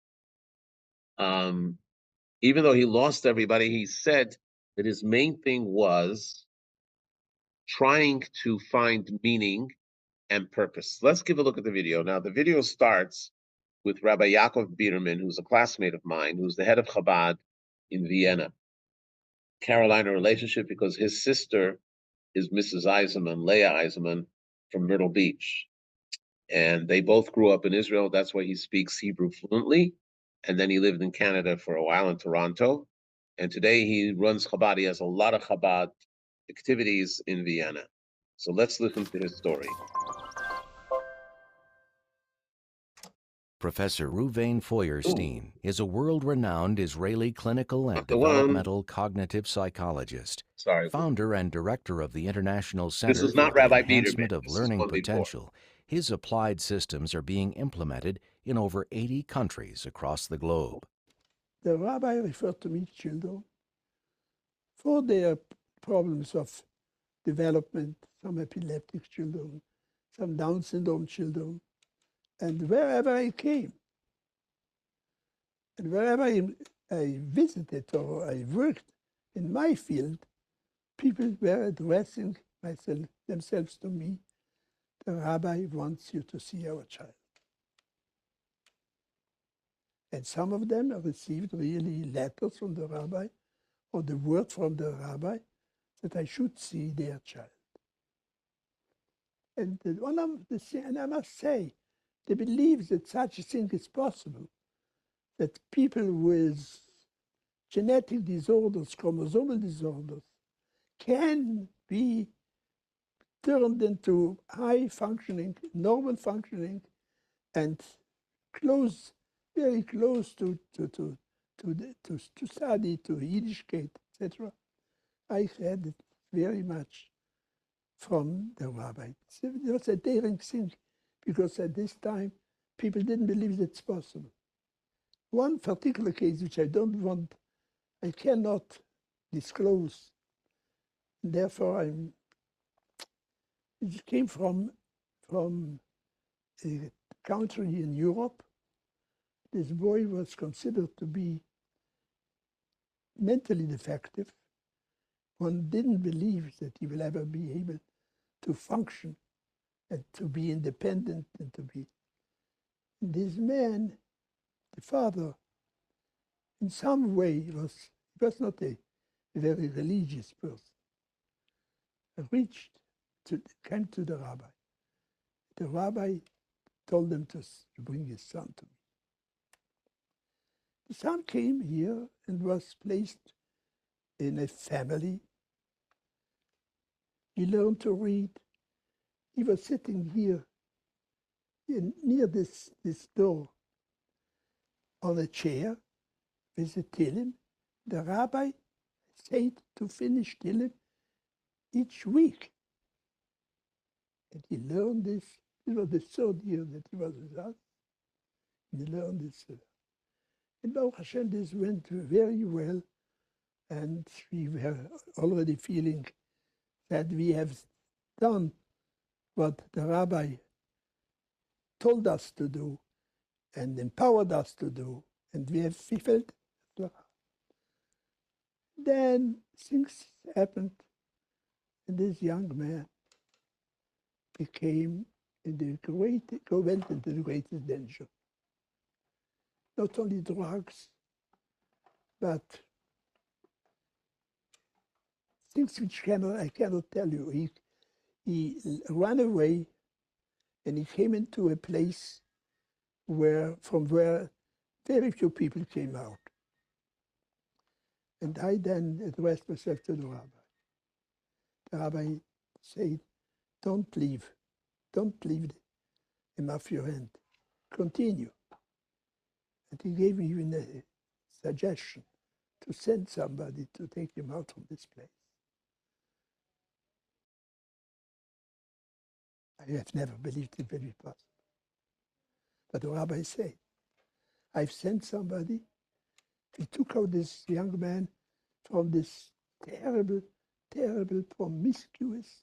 Even though he lost everybody, he said that his main thing was trying to find meaning and purpose. Let's give a look at the video. Now, the video starts with Rabbi Yaakov Biederman, who's a classmate of mine, who's the head of Chabad in Vienna. Carolina relationship, because his sister is Mrs. Eisenman, Leah Eisenman, from Myrtle Beach. And they both grew up in Israel. That's why he speaks Hebrew fluently. And then he lived in Canada for a while, in Toronto. And today he runs Chabad. He has a lot of Chabad activities in Vienna. So let's listen to his story. Professor Ruvain Feuerstein is a world-renowned Israeli clinical and Not the one. developmental cognitive psychologist, Sorry. founder and director of the International This Center is for not the Rabbi Enhancement Biederman. of This is Learning one before. Potential. His applied systems are being implemented in over 80 countries across the globe. The rabbi referred to me children for their problems of development, some epileptic children, some Down syndrome children, and wherever I came, and wherever I visited or I worked in my field, people were addressing themselves to me. The rabbi wants you to see our child. And some of them received really letters from the rabbi or the word from the rabbi that I should see their child. And one of the things, and I must say, they believe that such a thing is possible, that people with genetic disorders, chromosomal disorders, can be turned into high functioning, normal functioning, and very close to study, to Yiddishkeit, etc. I had it very much from the rabbi. It was a daring thing, because at this time, people didn't believe it's possible. One particular case, which I cannot disclose, therefore it came from a country in Europe. This boy was considered to be mentally defective. One didn't believe that he will ever be able to function and to be independent and to be. This man, the father, in some way was not a very religious person. Came to the rabbi. The rabbi told them to bring his son to me. The son came here and was placed in a family. He learned to read. He was sitting here near this door on a chair with a Tehillim. The rabbi said to finish Tehillim each week. And he learned this. This was the third year that he was with us. He learned this. And Baruch Hashem, this went very well. And we were already feeling that we have done what the rabbi told us to do and empowered us to do. And we felt. Then things happened, and this young man went into the greatest danger. Not only drugs, but things which I cannot tell you. He ran away, and he came into a place from where very few people came out. And I then addressed myself to the rabbi. The rabbi said, don't leave him off your hand. Continue. And he gave me even a suggestion to send somebody to take him out from this place. I have never believed it very possible. But the rabbi said, I've sent somebody. He took out this young man from this terrible, promiscuous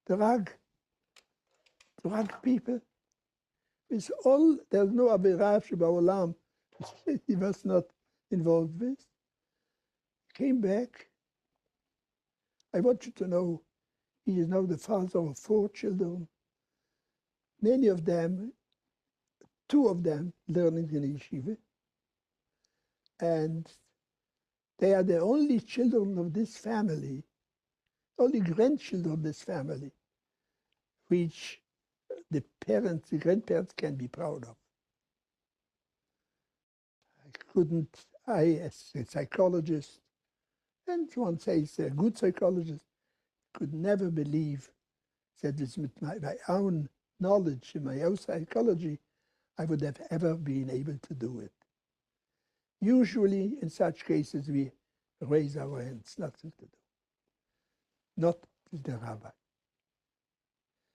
drug people. With all, there's no Avera Sheba'olam he was not involved with. Came back. I want you to know, he is now the father of 4 children. Many of them, 2 of them, learning in yeshiva. And they are the only children of this family, only grandchildren of this family, which the grandparents can be proud of. As a psychologist, and one says a good psychologist, could never believe that with my own knowledge and my own psychology, I would have ever been able to do it. Usually, in such cases, we raise our hands, nothing to do. Not the rabbi.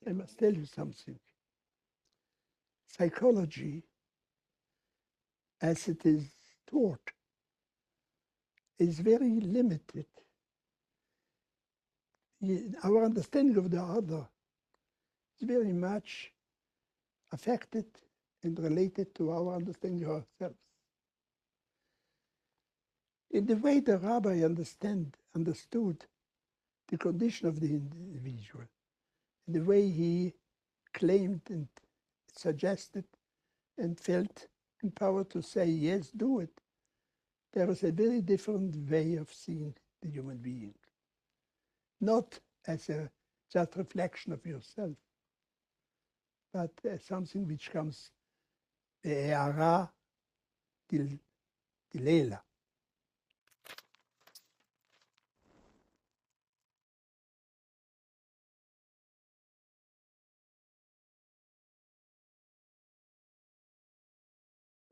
I must tell you something. Psychology, as it is taught, is very limited. Our understanding of the other is very much affected and related to our understanding of ourselves. In the way the rabbi understood the condition of the individual, in the way he claimed and suggested and felt empowered to say, yes, do it, there is a very different way of seeing the human being. Not as a just reflection of yourself, but as something which comes be'ara dilela.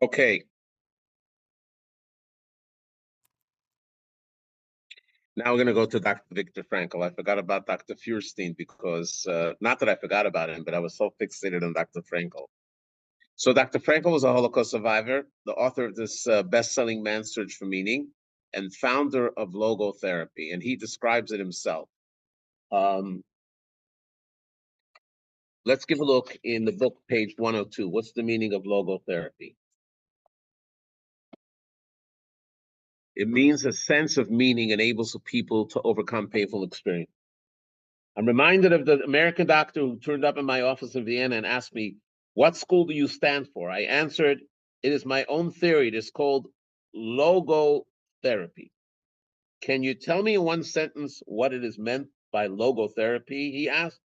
Okay. Now we're going to go to Dr. Viktor Frankl. I forgot about Dr. Feuerstein because, not that I forgot about him, but I was so fixated on Dr. Frankl. So Dr. Frankl was a Holocaust survivor, the author of this best-selling Man's Search for Meaning, and founder of logotherapy, and he describes it himself. Let's give a look in the book, page 102. What's the meaning of logotherapy? It means a sense of meaning enables people to overcome painful experience. I'm reminded of the American doctor who turned up in my office in Vienna and asked me, what school do you stand for? I answered, it is my own theory. It is called logotherapy. Can you tell me in one sentence what it is meant by logotherapy? He asked.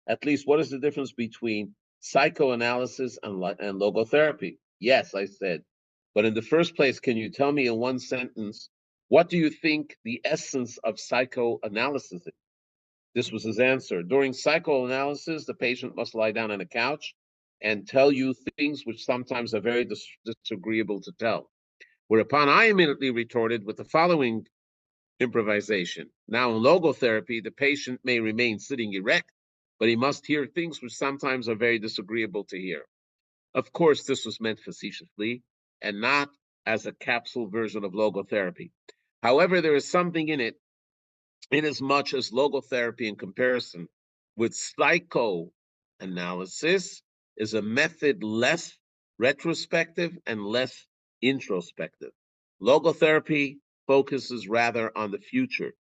At least, what is the difference between psychoanalysis and logotherapy? Yes, I said. But in the first place, can you tell me in one sentence, what do you think the essence of psychoanalysis is? This was his answer. During psychoanalysis, the patient must lie down on a couch and tell you things which sometimes are very disagreeable to tell. Whereupon I immediately retorted with the following improvisation. Now, in logotherapy, the patient may remain sitting erect, but he must hear things which sometimes are very disagreeable to hear. Of course, this was meant facetiously and not as a capsule version of logotherapy. However, there is something in it, inasmuch as logotherapy, in comparison with psychoanalysis, is a method less retrospective and less introspective. Logotherapy focuses rather on the future,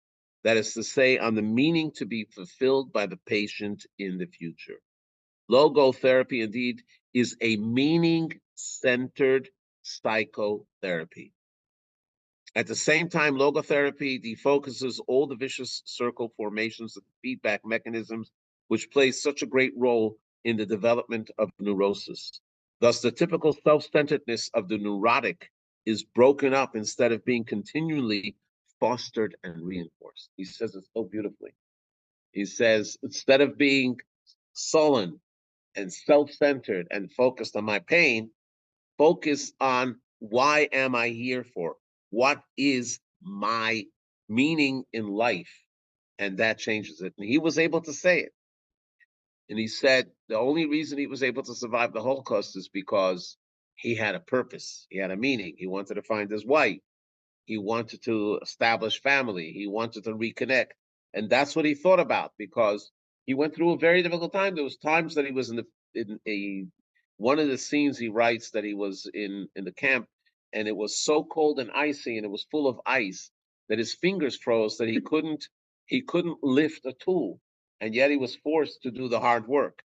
that is to say, on the meaning to be fulfilled by the patient in the future. Logotherapy, indeed, is a meaning-centered psychotherapy. At the same time, logotherapy defocuses all the vicious circle formations and feedback mechanisms which play such a great role in the development of neurosis. Thus, the typical self-centeredness of the neurotic is broken up instead of being continually fostered and reinforced. He says it so beautifully. He says, instead of being sullen and self-centered and focused on my pain, focus on why am I here for? What is my meaning in life? And that changes it. And he was able to say it. And he said the only reason he was able to survive the Holocaust is because he had a purpose. He had a meaning. He wanted to find his wife. He wanted to establish family. He wanted to reconnect. And that's what he thought about because he went through a very difficult time. There was times that he was in a one of the scenes he writes that he was in the camp, and it was so cold and icy, and it was full of ice that his fingers froze that he couldn't lift a tool, and yet he was forced to do the hard work.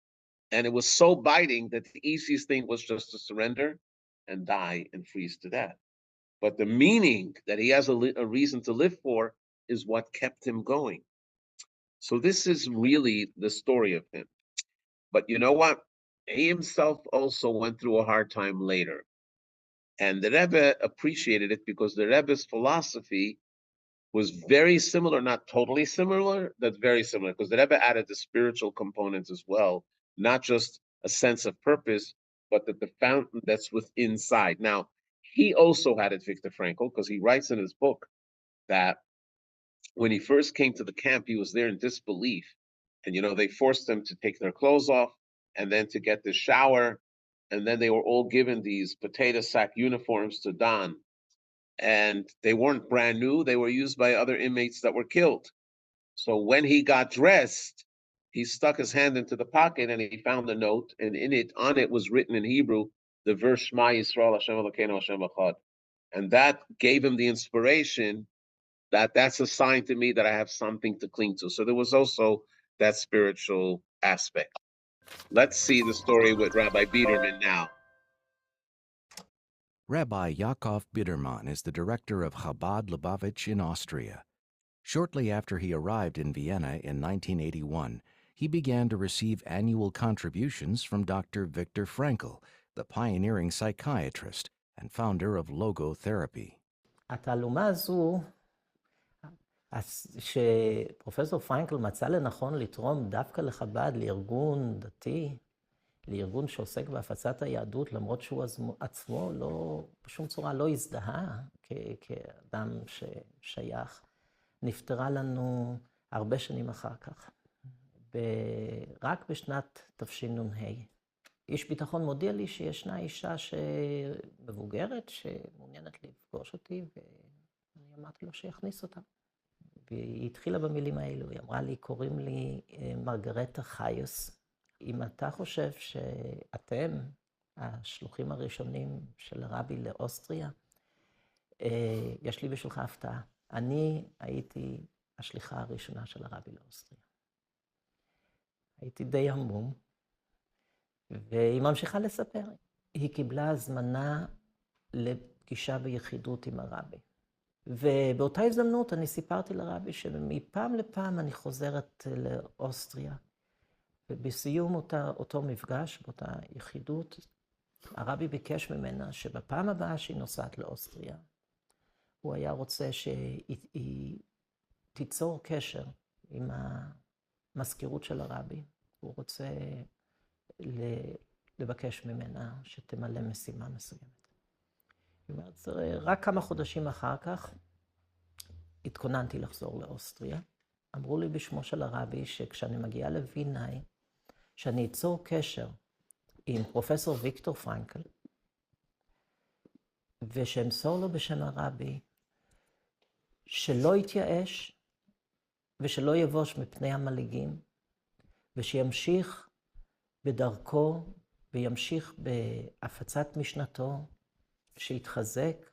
And it was so biting that the easiest thing was just to surrender and die and freeze to death. But the meaning that he has a reason to live for is what kept him going. So this is really the story of him. But you know what? He himself also went through a hard time later. And the Rebbe appreciated it because the Rebbe's philosophy was very similar, not totally similar, but very similar, because the Rebbe added the spiritual components as well, not just a sense of purpose, but that the fountain that's within inside. Now, he also had it, Viktor Frankl, because he writes in his book that when he first came to the camp, he was there in disbelief. And, they forced them to take their clothes off and then to get the shower. And then they were all given these potato sack uniforms to don. And they weren't brand new. They were used by other inmates that were killed. So when he got dressed, he stuck his hand into the pocket and he found a note. And on it was written in Hebrew, the verse Shema Yisrael Hashem Elokeinu Hashem Echad. And that gave him the inspiration that's a sign to me that I have something to cling to. So there was also that spiritual aspect. Let's see the story with Rabbi Biederman now. Rabbi Yaakov Biederman is the director of Chabad Lubavitch in Austria. Shortly after he arrived in Vienna in 1981, he began to receive annual contributions from Dr. Viktor Frankl, the pioneering psychiatrist and founder of logotherapy. התעלומה הזו, שפרופסור פרנקל מצא לנכון לתרום דווקא לחב"ד, לארגון דתי, לארגון שעוסק בהפצת היהדות, למרות שהוא עצמו בשום צורה לא הזדהה כאדם ששייך, נפטרה לנו הרבה שנים אחר כך, רק בשנת תשנ"ה. איש ביטחון מודיע לי שישנה אישה מבוגרת שמעוניינת לפגוש אותי, ואני אמרתי לו שיכניס אותה. והיא התחילה במילים האלו, היא אמרה לי, קוראים לי מרגרטה חייס. אם אתה חושב שאתם השלוחים הראשונים של הרבי לאוסטריה, יש לי בשבילך הפתעה. אני הייתי השליחה הראשונה של הרבי לאוסטריה. הייתי די המום, והיא ממשיכה לספר. היא קיבלה הזמנה לפגישה ביחידות עם הרבי. ובאותה הזדמנות אני סיפרתי לרבי שמפעם לפעם אני חוזרת לאוסטריה. ובסיום אותו מפגש, באותה יחידות, הרבי ביקש ממנה שבפעם הבאה שהיא נוסעת לאוסטריה, הוא היה רוצה שהיא תיצור קשר עם המזכירות של הרבי. הוא רוצה לבקש ממנה שתמלא משימה מסוימת. זאת אומרת, רק כמה חודשים אחר כך התכוננתי לחזור לאוסטריה. אמרו לי בשמו של הרבי שכשאני מגיעה לווינאי, שאני אצור קשר עם פרופסור ויקטור פרנקל, ושאמסור לו בשם הרבי שלא יתייאש ושלא יבוש מפני המלאגים, ושימשיך בדרכו וימשיך בהפצת משנתו, שיתחזק,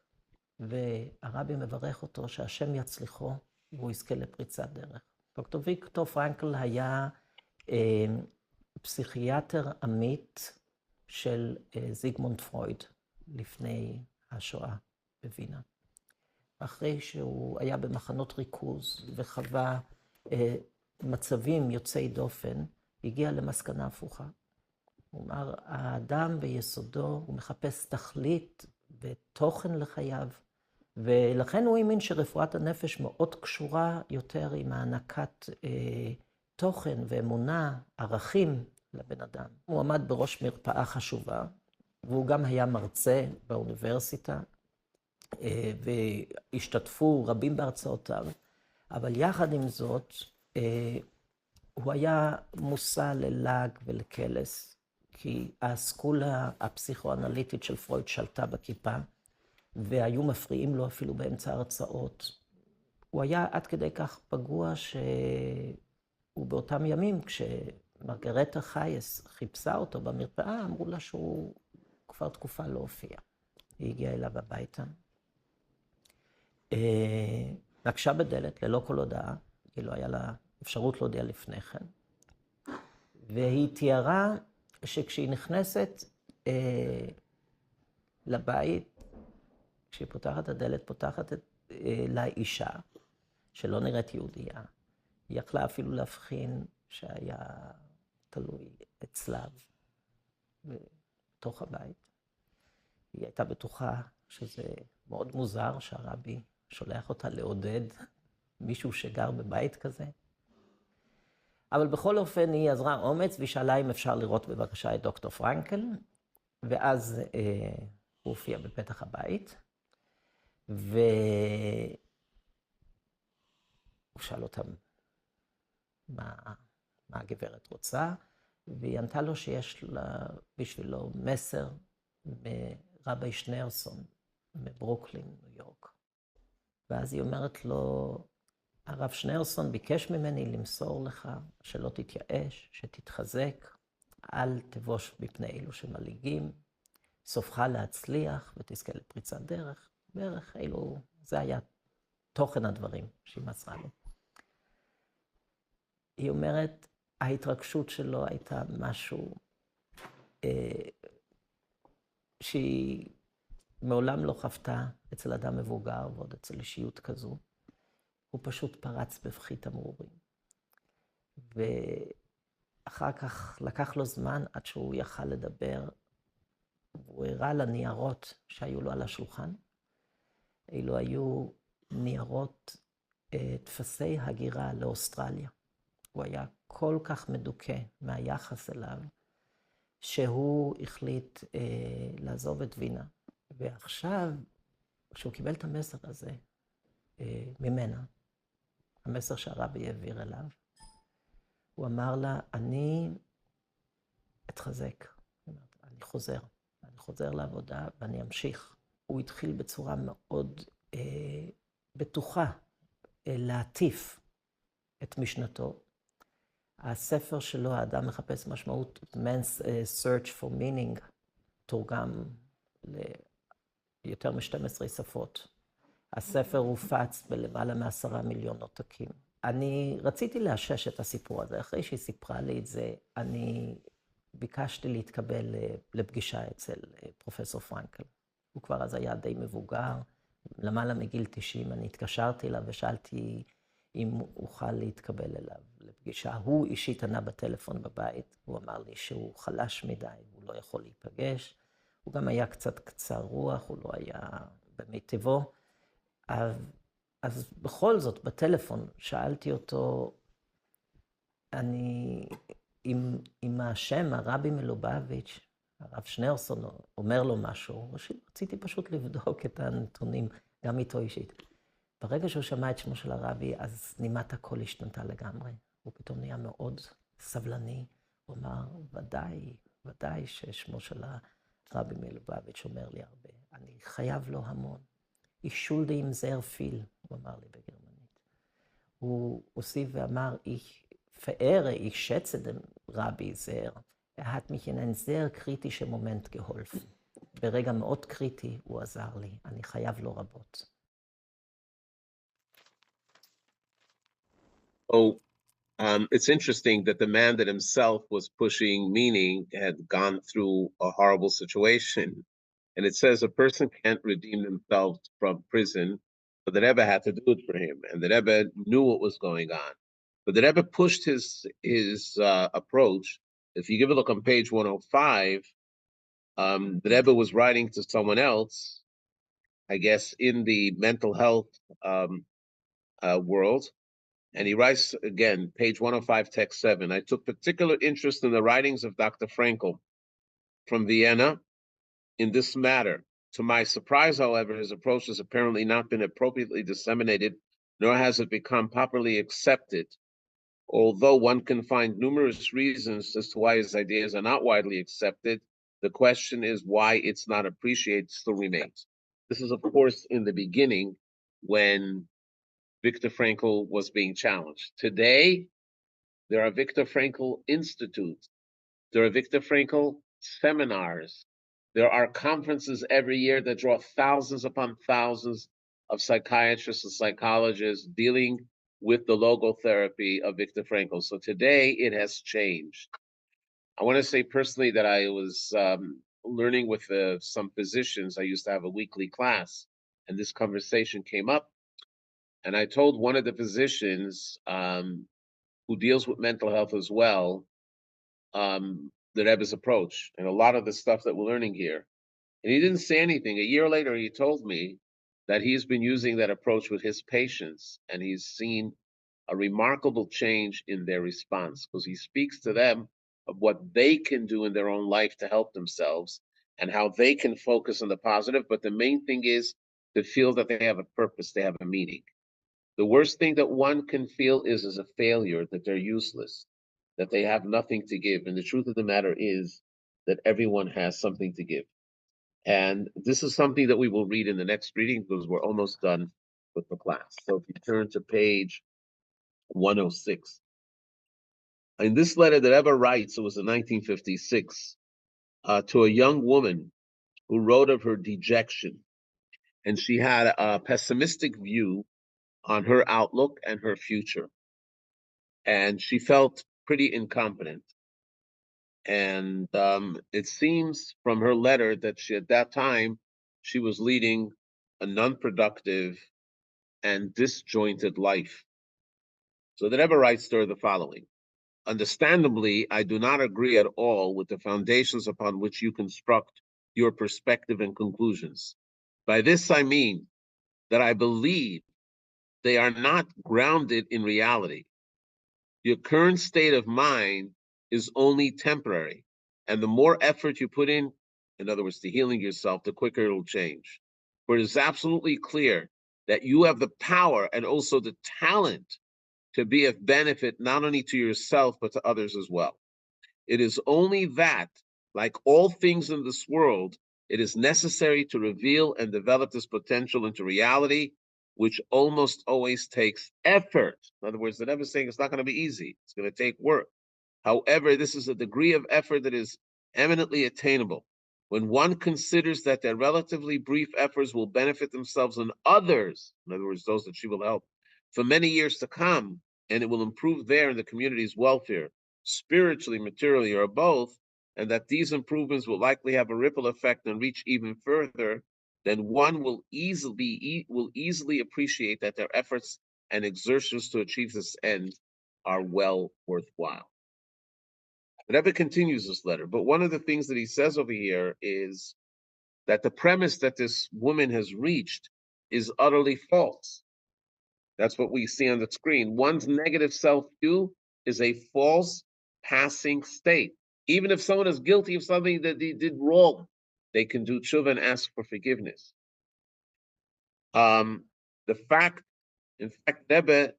והרבי מברך אותו שהשם יצליחו והוא יזכה לפריצת דרך. דוקטור ויקטור פרנקל היה פסיכיאטר עמית של זיגמונד פרויד לפני השואה בווינה. אחרי שהוא היה במחנות ריכוז וחווה מצבים יוצאי דופן, הגיע למסקנה הפוכה. הוא אמר, האדם ביסודו הוא מחפש תכלית ותוכן לחייו, ולכן הוא האמין שרפואת הנפש מאוד קשורה יותר עם הענקת תוכן ואמונה, ערכים לבן אדם. הוא עמד בראש מרפאה חשובה, והוא גם היה מרצה באוניברסיטה, והשתתפו רבים בהרצאותיו, אבל יחד עם זאת, הוא היה מושא ללעג ולקלס, כי האסכולה הפסיכואנליטית של פרויד שלטה בכיפה, והיו מפריעים לו אפילו באמצע הרצאות. הוא היה עד כדי כך פגוע שהוא באותם ימים, כשמרגרטה חייס חיפשה אותו במרפאה, אמרו לה שהוא כבר תקופה לא הופיע. היא הגיעה אליו הביתה. נקשה בדלת ללא כל הודעה, כי לא היה לה אפשרות להודיע לפני כן. והיא תיארה שכשהיא נכנסת לבית, כשהיא פותחת את הדלת, פותחת לאישה, שלא נראית יהודייה. היא יכלה אפילו להבחין שהיה תלוי צלב בתוך הבית. היא הייתה בטוחה שזה מאוד מוזר שהרבי שולח אותה לעודד מישהו שגר בבית כזה. אבל בכל אופן היא עזרה אומץ והיא שאלה אם אפשר לראות בבקשה את דוקטור פרנקל. ואז הוא הופיע בפתח הבית, והוא שאל אותם מה הגברת רוצה, והיא ענתה לו שיש לה בשבילו מסר מרבי שניאורסון מברוקלין, ניו יורק. ואז היא אומרת לו, הרב שניאורסון ביקש ממני למסור לך שלא תתייאש, שתתחזק, אל תבוש מפני אלו שמלעיגים, סופך להצליח ותזכה לפריצת דרך. בערך אלו, זה היה תוכן הדברים שהיא מסרה לו. היא אומרת, ההתרגשות שלו הייתה משהו שהיא מעולם לא חוותה אצל אדם מבוגר ועוד אצל אישיות כזו. הוא פשוט פרץ בבכי תמרורים. ואחר כך לקח לו זמן עד שהוא יכל לדבר. הוא הראה לניירות שהיו לו על השולחן. אלו היו ניירות תפסי הגירה לאוסטרליה. הוא היה כל כך מדוכא מהיחס אליו, שהוא החליט לעזוב את וינה. ועכשיו, כשהוא קיבל את המסר הזה ממנה, המסר שהרבי העביר אליו, הוא אמר לה, אני אתחזק, אני חוזר לעבודה ואני אמשיך. הוא התחיל בצורה מאוד בטוחה להטיף את משנתו. הספר שלו, האדם מחפש משמעות, Man's Search for Meaning, תורגם ליותר מ-12 שפות. הספר הופץ בלמעלה מ10 מיליון עותקים. אני רציתי לאשש את הסיפור הזה. אחרי שהיא סיפרה לי את זה, אני ביקשתי להתקבל לפגישה אצל פרופסור פרנקל. הוא כבר אז היה די מבוגר, למעלה מגיל 90. אני התקשרתי אליו ושאלתי אם אוכל להתקבל אליו לפגישה. הוא אישית ענה בטלפון בבית, הוא אמר לי שהוא חלש מדי, הוא לא יכול להיפגש. הוא גם היה קצת קצר רוח, הוא לא היה במיטבו. אז בכל זאת, בטלפון, שאלתי אותו, אם השם, הרבי מלובביץ', הרב שניאורסון, אומר לו משהו, רציתי פשוט לבדוק את הנתונים, גם איתו אישית. ברגע שהוא שמע את שמו של הרבי, אז נימת הכל השתנתה לגמרי. הוא פתאום נהיה מאוד סבלני. הוא אמר, ודאי ששמו של הרבי מלובביץ' אומר לי הרבה. אני חייב לו המון. Ich schulde ihm sehr viel, הוא אמר לי בגרמנית. הוא הוסיף ואמר, ich schätze den Rabbi sehr. hat mich in einen sehr kritischen Moment geholfen. ברגע מאוד קריטי הוא עזר לי. אני חייב לו רבות. Oh, it's interesting that the man that himself was pushing meaning had gone through a horrible situation. And it says a person can't redeem themselves from prison, but the Rebbe had to do it for him. And the Rebbe knew what was going on. But the Rebbe pushed his approach. If you give a look on page 105, the Rebbe was writing to someone else, I guess, in the mental health world. And he writes, again, page 105, text 7, I took particular interest in the writings of Dr. Frankel from Vienna in this matter. To my surprise, however, his approach has apparently not been appropriately disseminated, nor has it become properly accepted. Although one can find numerous reasons as to why his ideas are not widely accepted, the question is why it's not appreciated still remains. This is, of course, in the beginning when Viktor Frankl was being challenged. Today, there are Viktor Frankl institutes. There are Viktor Frankl seminars. There are conferences every year that draw thousands upon thousands of psychiatrists and psychologists dealing with the logotherapy of Viktor Frankl. So today it has changed. I want to say personally that I was learning with some physicians. I used to have a weekly class, and this conversation came up. And I told one of the physicians who deals with mental health as well, the Rebbe's approach and a lot of the stuff that we're learning here. And he didn't say anything. A year later, he told me that he's been using that approach with his patients, and he's seen a remarkable change in their response because he speaks to them of what they can do in their own life to help themselves. and how they can focus on the positive. But the main thing is to feel that they have a purpose, they have a meaning. The worst thing that one can feel is as a failure, that they're useless, that they have nothing to give. And the truth of the matter is that everyone has something to give. And this is something that we will read in the next reading because we're almost done with the class. So if you turn to page 106. In this letter that Rebbe writes, it was in 1956, to a young woman who wrote of her dejection. And she had a pessimistic view on her outlook and her future. And she felt pretty incompetent. And it seems from her letter that she, at that time, she was leading a non-productive and disjointed life. So the Rebbe writes to her the following. Understandably, I do not agree at all with the foundations upon which you construct your perspective and conclusions. By this I mean that I believe they are not grounded in reality. Your current state of mind is only temporary, and the more effort you put in other words, to healing yourself, the quicker it'll change. For it is absolutely clear that you have the power and also the talent to be of benefit not only to yourself, but to others as well. It is only that, like all things in this world, it is necessary to reveal and develop this potential into reality, which almost always takes effort. In other words, they're never saying it's not going to be easy. It's going to take work. However, this is a degree of effort that is eminently attainable. When one considers that their relatively brief efforts will benefit themselves and others, in other words, those that she will help, for many years to come, and it will improve their and the community's welfare, spiritually, materially, or both, and that these improvements will likely have a ripple effect and reach even further, then one will easily appreciate that their efforts and exertions to achieve this end are well worthwhile. The Rebbe continues this letter, but one of the things that he says over here is that the premise that this woman has reached is utterly false. That's what we see on the screen. One's negative self-view is a false passing state. Even if someone is guilty of something that they did wrong, they can do tshuva and ask for forgiveness. The fact, in fact, Rebbe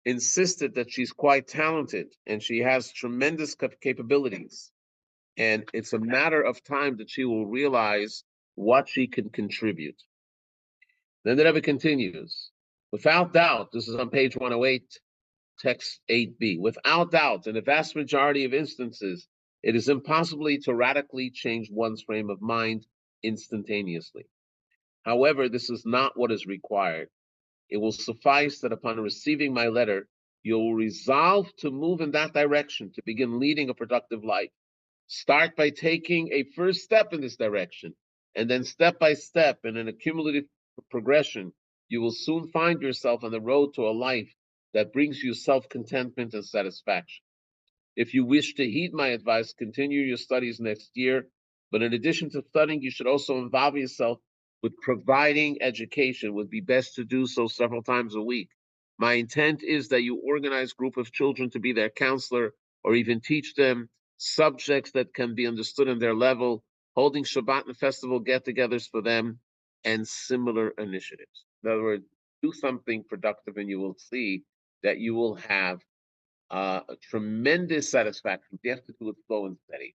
insisted that she's quite talented and she has tremendous capabilities. And it's a matter of time that she will realize what she can contribute. Then the Rebbe continues. Without doubt, this is on page 108, text 8b. Without doubt, in a vast majority of instances, it is impossible to radically change one's frame of mind instantaneously. However, this is not what is required. It will suffice that upon receiving my letter, you will resolve to move in that direction, to begin leading a productive life. Start by taking a first step in this direction, and then step by step in an accumulative progression, you will soon find yourself on the road to a life that brings you self-contentment and satisfaction. If you wish to heed my advice, continue your studies next year, but in addition to studying, you should also involve yourself with providing education. It would be best to do so several times a week. My intent is that you organize a group of children to be their counselor or even teach them subjects that can be understood on their level, holding Shabbat and festival get-togethers for them, and similar initiatives. In other words, do something productive and you will see that you will have a tremendous satisfaction. You have to do it slow and steady.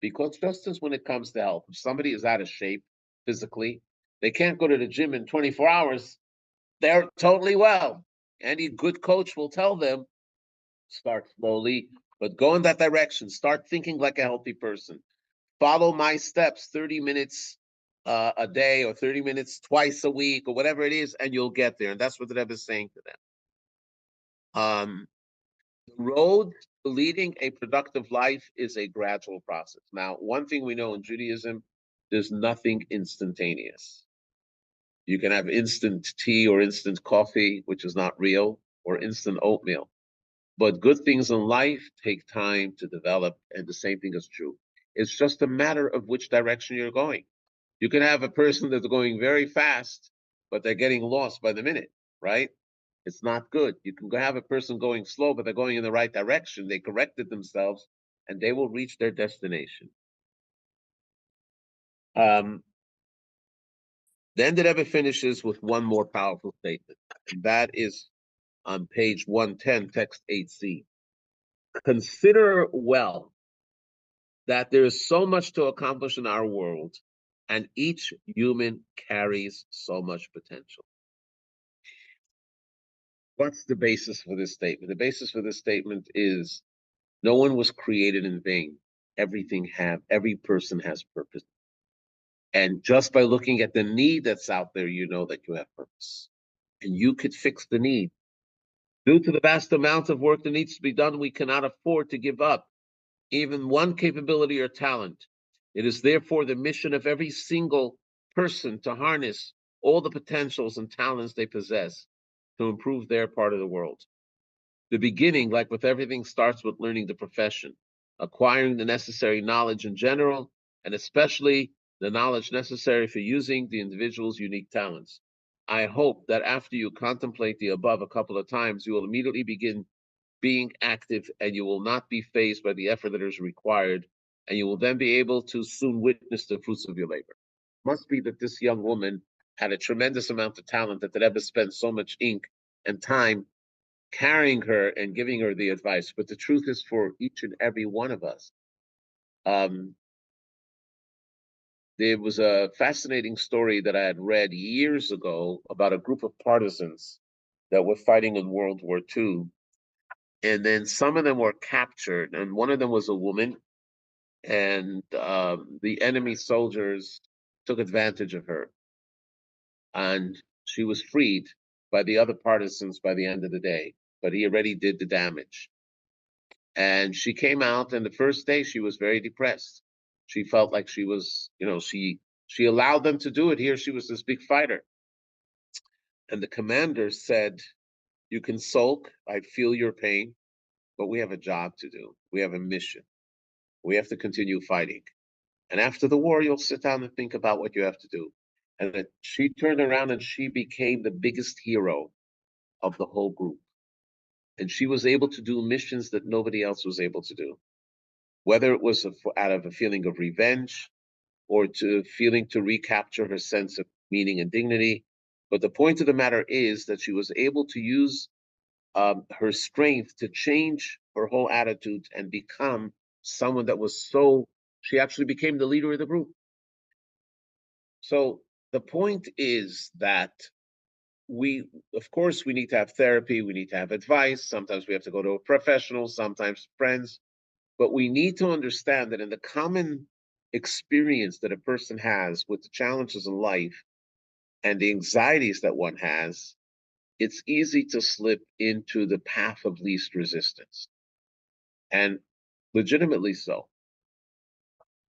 Because just as when it comes to health, if somebody is out of shape physically, they can't go to the gym in 24 hours, they're totally well. Any good coach will tell them, start slowly, but go in that direction. Start thinking like a healthy person. Follow my steps, 30 minutes a day or 30 minutes twice a week or whatever it is, and you'll get there. And that's what the Rebbe is saying to them. The road to leading a productive life is a gradual process. Now, one thing we know in Judaism, there's nothing instantaneous. You can have instant tea or instant coffee, which is not real, or instant oatmeal. But good things in life take time to develop, and the same thing is true. It's just a matter of which direction you're going. You can have a person that's going very fast, but they're getting lost by the minute, right? It's not good. You can have a person going slow, but they're going in the right direction. They corrected themselves, and they will reach their destination. Then the Rebbe finishes with one more powerful statement, and that is on page 110, text 8c. Consider well that there is so much to accomplish in our world, and each human carries so much potential. What's the basis for this statement? The basis for this statement is no one was created in vain. Every person has purpose. And just by looking at the need that's out there, you know that you have purpose. And you could fix the need. Due to the vast amount of work that needs to be done, we cannot afford to give up even one capability or talent. It is therefore the mission of every single person to harness all the potentials and talents they possess to improve their part of the world. The beginning, like with everything, starts with learning the profession, acquiring the necessary knowledge in general, and especially the knowledge necessary for using the individual's unique talents. I hope that after you contemplate the above a couple of times, you will immediately begin being active and you will not be fazed by the effort that is required, and you will then be able to soon witness the fruits of your labor. It must be that this young woman had a tremendous amount of talent that the Rebbe spent so much ink and time carrying her and giving her the advice. But the truth is for each and every one of us. There was a fascinating story that I had read years ago about a group of partisans that were fighting in World War II. And then some of them were captured, and one of them was a woman, and the enemy soldiers took advantage of her. And she was freed by the other partisans by the end of the day, but he already did the damage. And she came out, and the first day she was very depressed. She felt like she was, she allowed them to do it. Here she was this big fighter. And the commander said, "You can sulk, I feel your pain, but we have a job to do. We have a mission. We have to continue fighting. And after the war, you'll sit down and think about what you have to do." And she turned around and she became the biggest hero of the whole group. And she was able to do missions that nobody else was able to do, whether it was out of a feeling of revenge or to feeling to recapture her sense of meaning and dignity. But the point of the matter is that she was able to use her strength to change her whole attitude and become someone that was she actually became the leader of the group. So the point is that of course, we need to have therapy, we need to have advice. Sometimes we have to go to a professional, sometimes friends. But we need to understand that in the common experience that a person has with the challenges in life and the anxieties that one has, it's easy to slip into the path of least resistance. And legitimately so.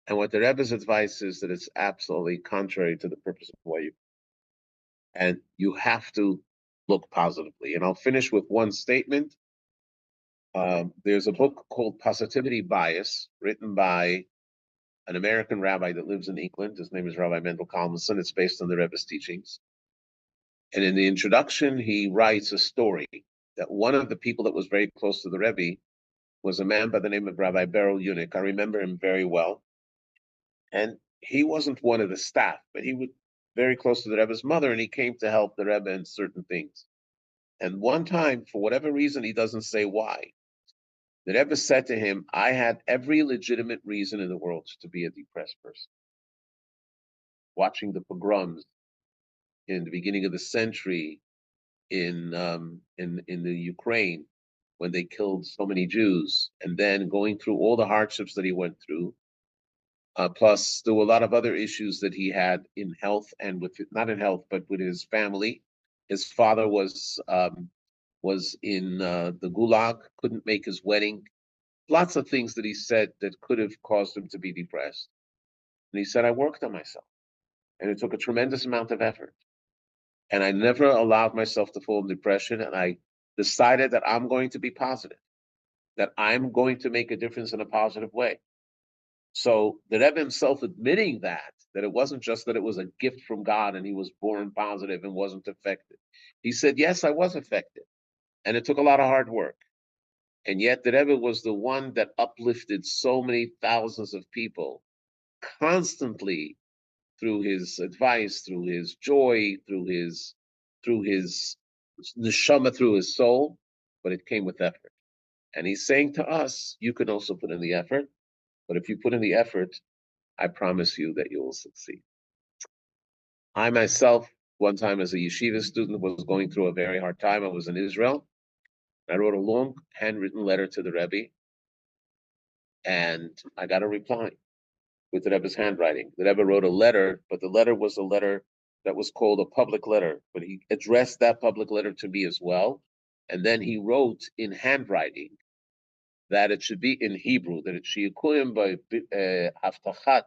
And what the Rebbe's advice is that it's absolutely contrary to the purpose of what you. And you have to look positively. And I'll finish with one statement. There's a book called Positivity Bias, written by an American rabbi that lives in England. His name is Rabbi Mendel Kalmanson. It's based on the Rebbe's teachings. And in the introduction, he writes a story that one of the people that was very close to the Rebbe was a man by the name of Rabbi Beryl Unick. I remember him very well. And he wasn't one of the staff, but he was very close to the Rebbe's mother, and he came to help the Rebbe in certain things. And one time, for whatever reason, he doesn't say why, the Rebbe said to him, "I had every legitimate reason in the world to be a depressed person. Watching the pogroms in the beginning of the century in the Ukraine, when they killed so many Jews, and then going through all the hardships that he went through. Plus, there were a lot of other issues that he had in health and not in health, but with his family. His father was in the Gulag, couldn't make his wedding. Lots of things that he said that could have caused him to be depressed. And he said, "I worked on myself, and it took a tremendous amount of effort. And I never allowed myself to fall in depression. And I decided that I'm going to be positive, that I'm going to make a difference in a positive way." So the Rebbe himself admitting that it wasn't just that it was a gift from God and he was born positive and wasn't affected. He said, "Yes, I was affected. And it took a lot of hard work. And yet the Rebbe was the one that uplifted so many thousands of people, constantly through his advice, through his joy, through his neshama, through his soul, but it came with effort. And he's saying to us, you can also put in the effort, but if you put in the effort, I promise you that you will succeed. I myself, one time as a yeshiva student, was going through a very hard time. I was in Israel. I wrote a long handwritten letter to the Rebbe, and I got a reply with the Rebbe's handwriting. The Rebbe wrote a letter, but the letter was a letter that was called a public letter, but he addressed that public letter to me as well. And then he wrote in handwriting that it should be in Hebrew, that it should be by Haftachat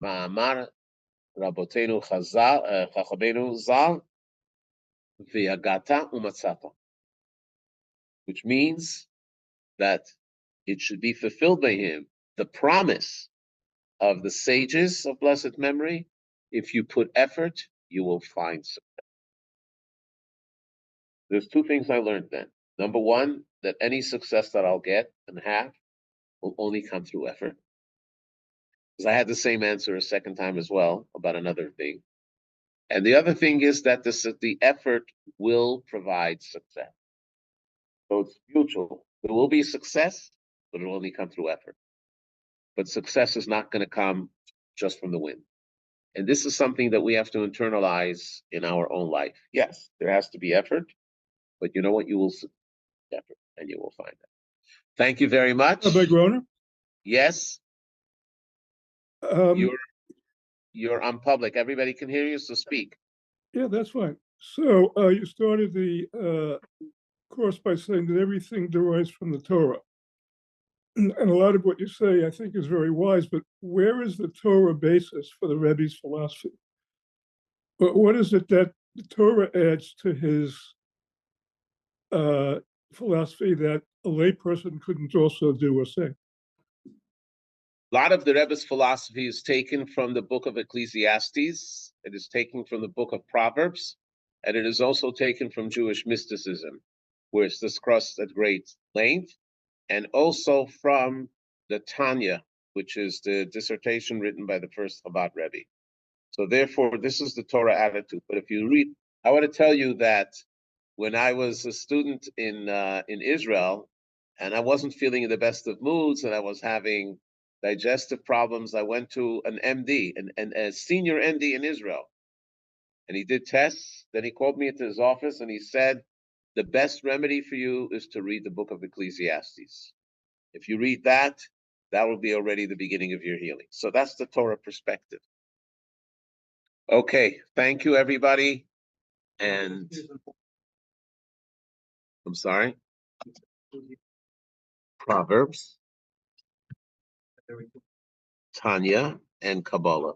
Ma'amar Rabotenu Chachamenu Zal V'Yagata Umatzata, which means that it should be fulfilled by him, the promise of the sages of blessed memory. If you put effort, you will find success. There's two things I learned then. Number one, that any success that I'll get and have will only come through effort. Because I had the same answer a second time as well about another thing. And the other thing is that the effort will provide success. So it's mutual. There will be success, but it will only come through effort. But success is not going to come just from the wind. And this is something that we have to internalize in our own life. Yes, there has to be effort, but you know what? You will effort, and you will find it. Thank you very much. Rabbi Groner? Yes, you're on public. Everybody can hear you, so speak. Yeah, that's fine. So you started the course by saying that everything derives from the Torah. And a lot of what you say, I think, is very wise, but where is the Torah basis for the Rebbe's philosophy? But what is it that the Torah adds to his philosophy that a layperson couldn't also do or say? A lot of the Rebbe's philosophy is taken from the book of Ecclesiastes. It is taken from the book of Proverbs, and it is also taken from Jewish mysticism, where it's discussed at great length, and also from the Tanya, which is the dissertation written by the first Chabad Rebbe. So therefore, this is the Torah attitude. But if you read, I want to tell you that when I was a student in Israel, and I wasn't feeling in the best of moods, and I was having digestive problems, I went to an MD, a senior MD in Israel, and he did tests. Then he called me into his office, and he said, the best remedy for you is to read the book of Ecclesiastes. If you read that, that will be already the beginning of your healing. So that's the Torah perspective. Okay, thank you, everybody. And I'm sorry. Proverbs, Tanya, and Kabbalah.